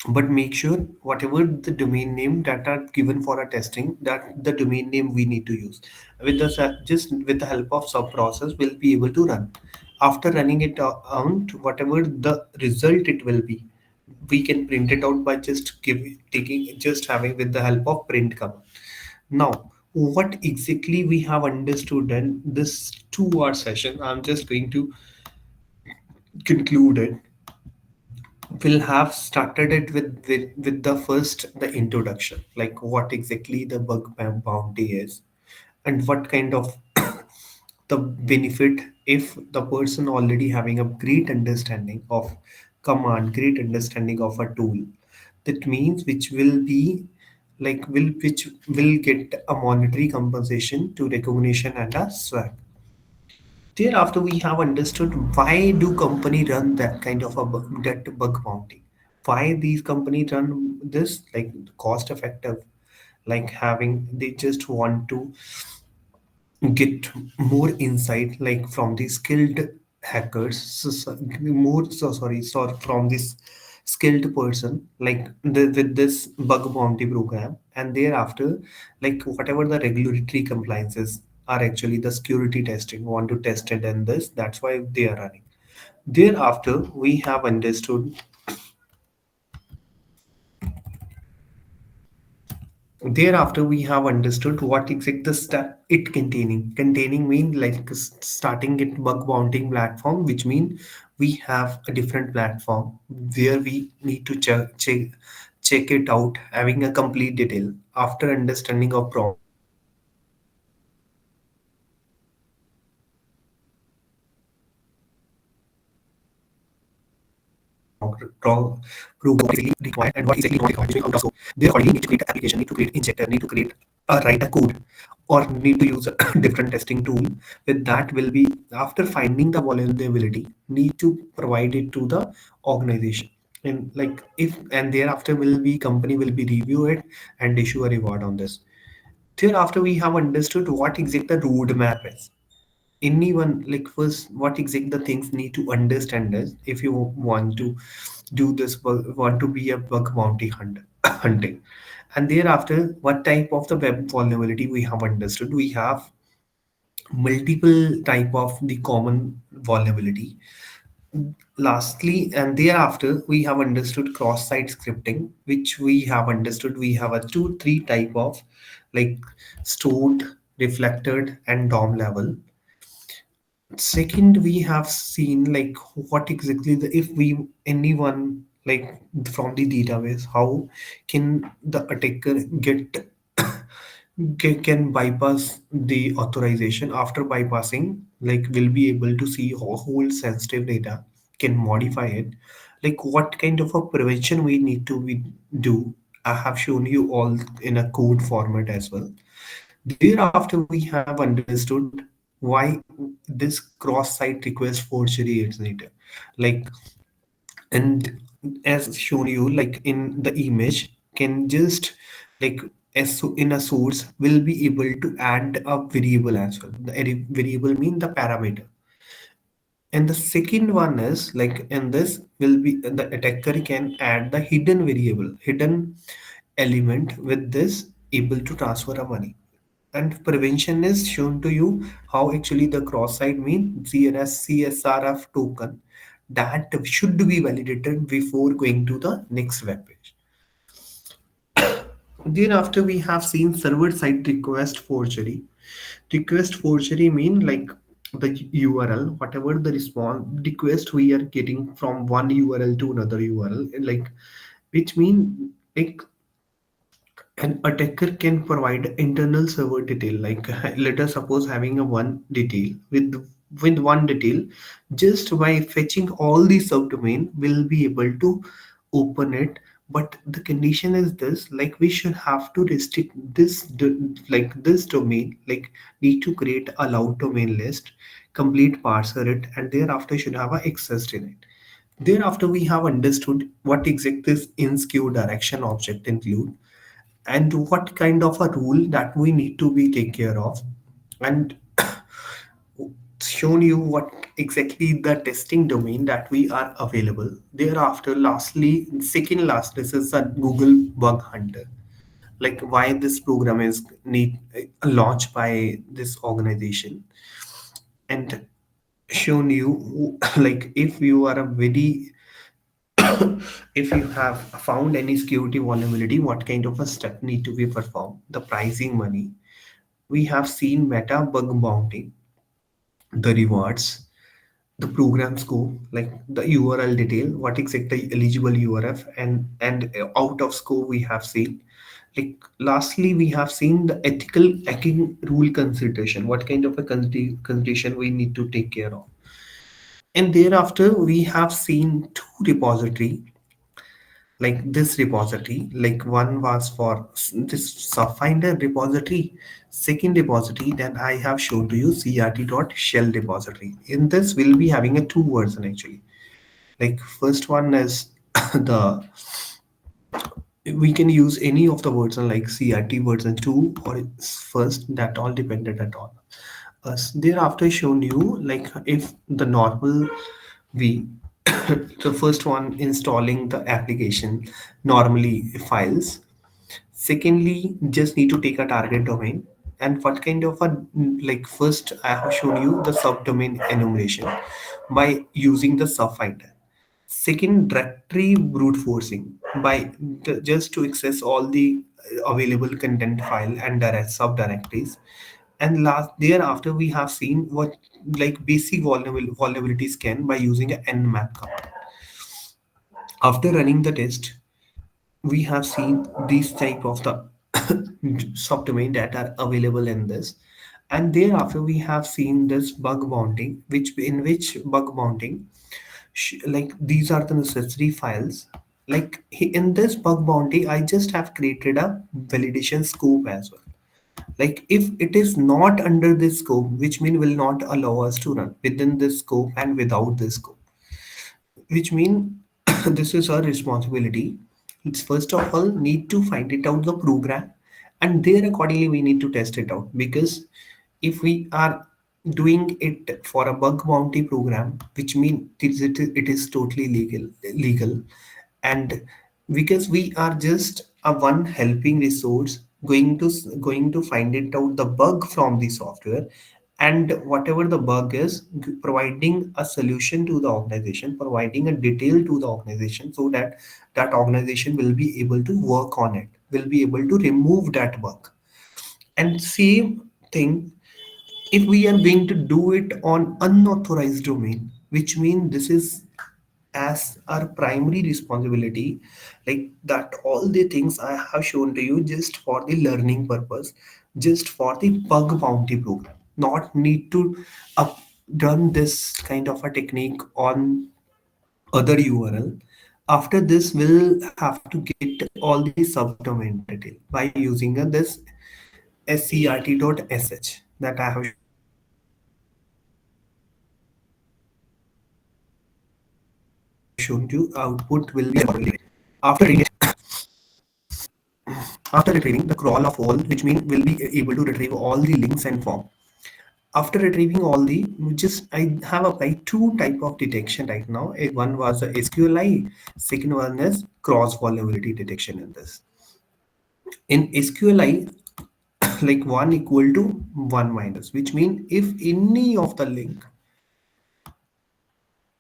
But make sure whatever the domain name that are given for a testing, that the domain name we need to use. With the just with the help of sub process, we'll be able to run. After running it out, whatever the result it will be, we can print it out by just taking just having with the help of print command. Now, what exactly we have understood in this 2 hour session, I'm just going to conclude it. We'll have started it with the first, the introduction, like what exactly the bounty is and what kind of the benefit if the person already having a great understanding of command, great understanding of a tool. That means which will be like will which will get a monetary compensation to recognition and a swag. Thereafter, we have understood why do company run that kind of a that bug bounty. Why these companies run this like cost effective, like having they just want to get more insight like from the skilled hackers, more so sorry so from this skilled person like with this bug bounty program. And thereafter, like whatever the regulatory compliances are actually the security testing want to test it, and this that's why they are running. Thereafter we have understood Thereafter, we have understood what exact the step it containing. Containing mean like starting it bug bounting platform, which mean we have a different platform where we need to check it out, having a complete detail. After understanding of prompt, prove what exactly required and what exactly not required, which means out of scope. They accordingly need to create an application, need to create injector, need to create write a code, or need to use a different testing tool. With that will be, after finding the vulnerability, need to provide it to the organization. And like if and thereafter will be company will be review it and issue a reward on this. Thereafter we have understood what exact the roadmap is. Anyone, like first what exact the things need to understand is, if you want to do this want to be a bug bounty hunter hunting. And thereafter what type of the web vulnerability we have understood, we have multiple type of the common vulnerability. Lastly and thereafter we have understood cross-site scripting, which we have understood we have a two three type of, like stored, reflected and DOM level. Second, we have seen like what exactly the, if we anyone like from the database, how can the attacker can bypass the authorization. After bypassing, like will be able to see whole sensitive data, can modify it. Like what kind of a prevention we need to do. I have shown you all in a code format as well. Thereafter, we have understood why this cross-site request forgery is needed. Like, and as shown you, like in the image, can just like as in a source will be able to add a variable as well. The variable mean the parameter. And the second one is like in this will be the attacker can add the hidden variable, hidden element with this able to transfer a money. And prevention is shown to you how actually the cross-site mean CNS CSRF token that should be validated before going to the next web page. Then after we have seen server-side request forgery. Request forgery mean like the URL, whatever the response request we are getting from one URL to another URL, like which mean like an attacker can provide internal server detail. Like let us suppose having a one detail with one detail, just by fetching all the subdomain will be able to open it. But the condition is this, like we should have to restrict this like this domain, like need to create allowed domain list, complete parser it, and thereafter should have a access in it. Thereafter we have understood what exact this insecure direction object include, and what kind of a rule that we need to be take care of, and shown you what exactly the testing domain that we are available. Thereafter lastly, second last, this is a Google bug hunter, like why this program is need launched by this organization. And shown you like if you are a very if you have found any security vulnerability, what kind of a step need to be performed, the pricing money. We have seen meta bug bounty, the rewards, the program scope, like the URL detail, what exactly eligible URF, and out of scope we have seen. Like lastly, we have seen the ethical hacking rule consideration, what kind of a consideration we need to take care of. And thereafter, we have seen two repository, like this repository, like one was for this subfinder repository, second repository that I have shown to you crt.shell repository. In this we'll be having a two version actually. Like first one is the, we can use any of the version like crt version 2 or first, that all dependent at all us. Thereafter shown you like if the normal we the first one installing the application normally files. Secondly, just need to take a target domain, and what kind of a, like first I have shown you the subdomain enumeration by using the subfinder. Second, directory brute forcing by just to access all the available content file and direct subdirectories. And last thereafter we have seen what like basic vulnerability scan by using a nmap command. After running the test, we have seen these type of the subdomain that are available in this. And thereafter we have seen this bug bounty, which in which bug bounty like these are the necessary files. Like in this bug bounty, I just have created a validation scope as well. Like if it is not under this scope, which mean will not allow us to run within this scope and without this scope, which mean this is our responsibility. It's first of all need to find it out the program, and there accordingly we need to test it out. Because if we are doing it for a bug bounty program, which means it is totally legal, and because we are just a one helping resource going to find it out the bug from the software, and whatever the bug is, providing a solution to the organization, providing a detail to the organization, so that that organization will be able to work on it, will be able to remove that bug. And same thing, if we are going to do it on unauthorized domain, which means this is as our primary responsibility, like that all the things I have shown to you just for the learning purpose, just for the bug bounty program, not need to up run this kind of a technique on other URL. After this, we'll have to get all the subdomain detail by using this scrt.sh that I have shown to you. Output will be after after retrieving the crawl of all, which mean will be able to retrieve all the links and form. After retrieving all the, just I have applied two type of detection right now. One was a SQLi, second one is cross vulnerability detection in this. In SQLi, like one equal to one minus, which mean if any of the link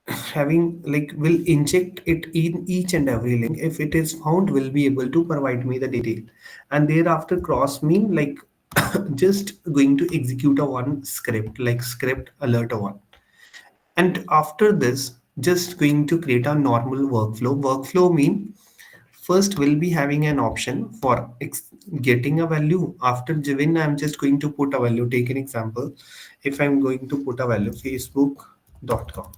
having like will inject it in each and every link, if it is found will be able to provide me the detail. And thereafter cross mean like just going to execute a one script, like script alert one. And after this, just going to create a normal workflow mean first we'll be having an option for getting a value. After given, I'm just going to put a value. Take an example. If I'm going to put a value facebook.com,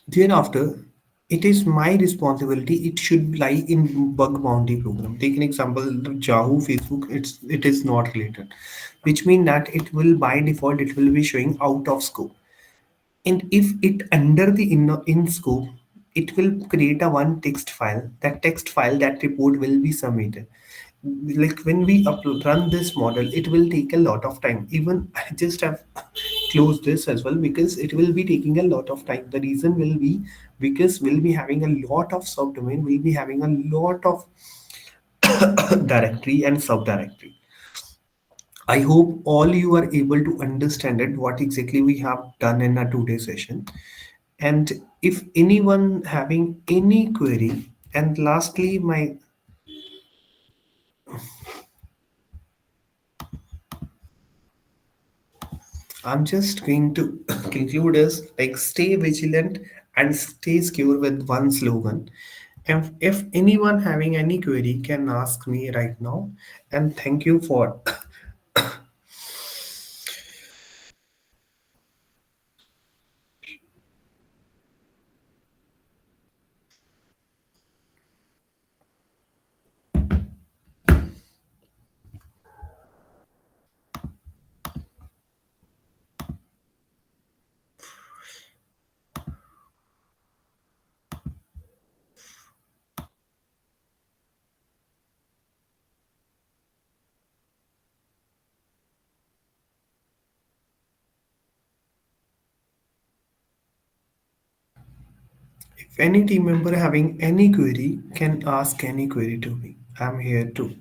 thereafter, it is my responsibility. It should lie in bug bounty program. Take an example, Yahoo, Facebook. It is not related, which means that it will by default it will be showing out of scope. And if it under the in scope, it will create a one text file. That text file, that report will be submitted. Like when we run this model, it will take a lot of time. Even I just have closed this as well because it will be taking a lot of time. The reason will be because we'll be having a lot of subdomain, we'll be having a lot of directory and subdirectory. I hope all you are able to understand it, what exactly we have done in our today's session. And if anyone having any query, and lastly, I'm just going to conclude as like stay vigilant and stay secure with one slogan. If anyone having any query can ask me right now. And thank you for if any team member having any query can ask any query to me. I'm here to